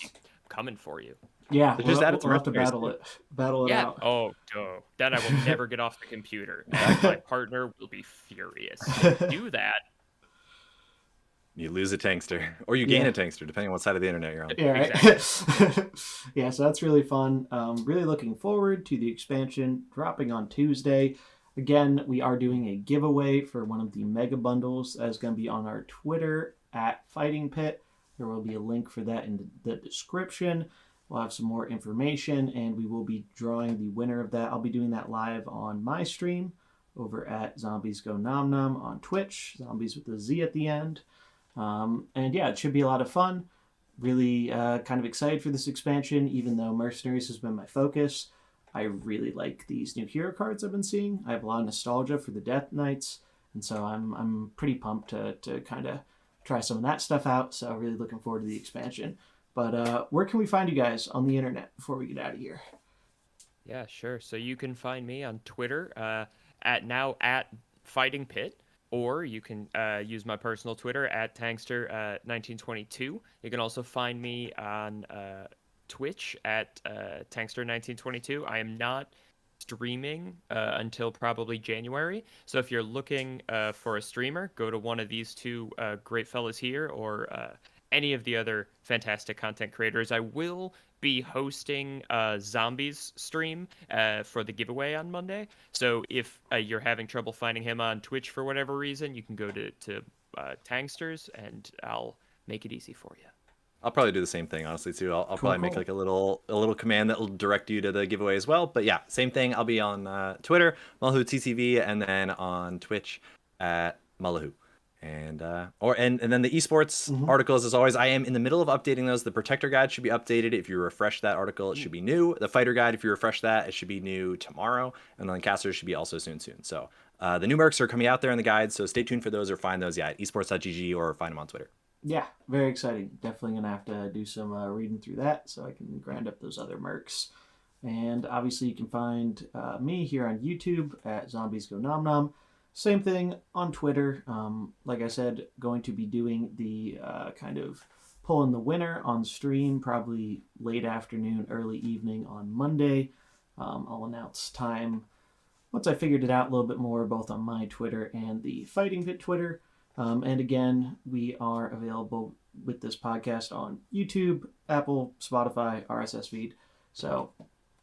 I'm coming for you. Yeah, They just added some we'll have to mercenaries too. battle it Yeah. out. Oh, duh. Then I will never get off the computer, and my partner will be furious. Do that. You lose a Tangster, or you gain a Tangster, depending on what side of the internet you're on. Yeah, right. Exactly. Yeah, so that's really fun. Really looking forward to the expansion dropping on Tuesday. Again, we are doing a giveaway for one of the mega bundles that is going to be on our Twitter at Fighting Pit. There will be a link for that in the description. We'll have some more information, and we will be drawing the winner of that. I'll be doing that live on my stream over at Zombies Go Nom Nom on Twitch. Zombies with a Z at the end. And yeah, it should be a lot of fun. Really kind of excited for this expansion, even though Mercenaries has been my focus. I really like these new hero cards I've been seeing. I have a lot of nostalgia for the Death Knights, and so I'm pretty pumped to kind of try some of that stuff out. So really looking forward to the expansion. But where can we find you guys on the internet before we get out of here? Yeah, sure. So you can find me on Twitter at Fighting Pit, or you can use my personal Twitter at Tangster 1922. You can also find me on Twitch at Tangster 1922. I am not streaming until probably January. So if you're looking for a streamer, go to one of these two great fellas here, or any of the other fantastic content creators. I will be hosting a Zombies stream for the giveaway on Monday. So if you're having trouble finding him on Twitch for whatever reason, you can go to Tangsters, and I'll make it easy for you. I'll probably do the same thing, honestly, too. I'll probably make like a little command that will direct you to the giveaway as well. But yeah, same thing. I'll be on Twitter, Mullahoo TCV, and then on Twitch at Mullahoo. And then the esports articles, as always, I am in the middle of updating those. The Protector guide should be updated. If you refresh that article, it should be new. The Fighter guide, if you refresh that, it should be new tomorrow. And then Casters should be also soon. So the new Mercs are coming out there in the guide, so stay tuned for those, or find those at esports.gg, or find them on Twitter. Yeah, very exciting. Definitely going to have to do some reading through that so I can grind up those other Mercs. And obviously you can find me here on YouTube at Zombies Go Nom Nom. Same thing on Twitter. Like I said, going to be doing the kind of pulling the winner on stream, probably late afternoon, early evening on Monday. I'll announce time once I figured it out a little bit more, both on my Twitter and the Fighting Pit Twitter. And again, we are available with this podcast on YouTube, Apple, Spotify, RSS feed. So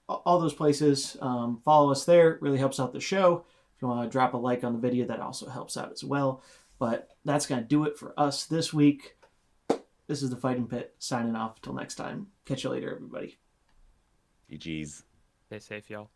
all those places, follow us there. It really helps out the show. If you want to drop a like on the video, that also helps out as well. But that's going to do it for us this week. This is the Fighting Pit signing off. Till next time. Catch you later, everybody. GG's. Stay safe, y'all.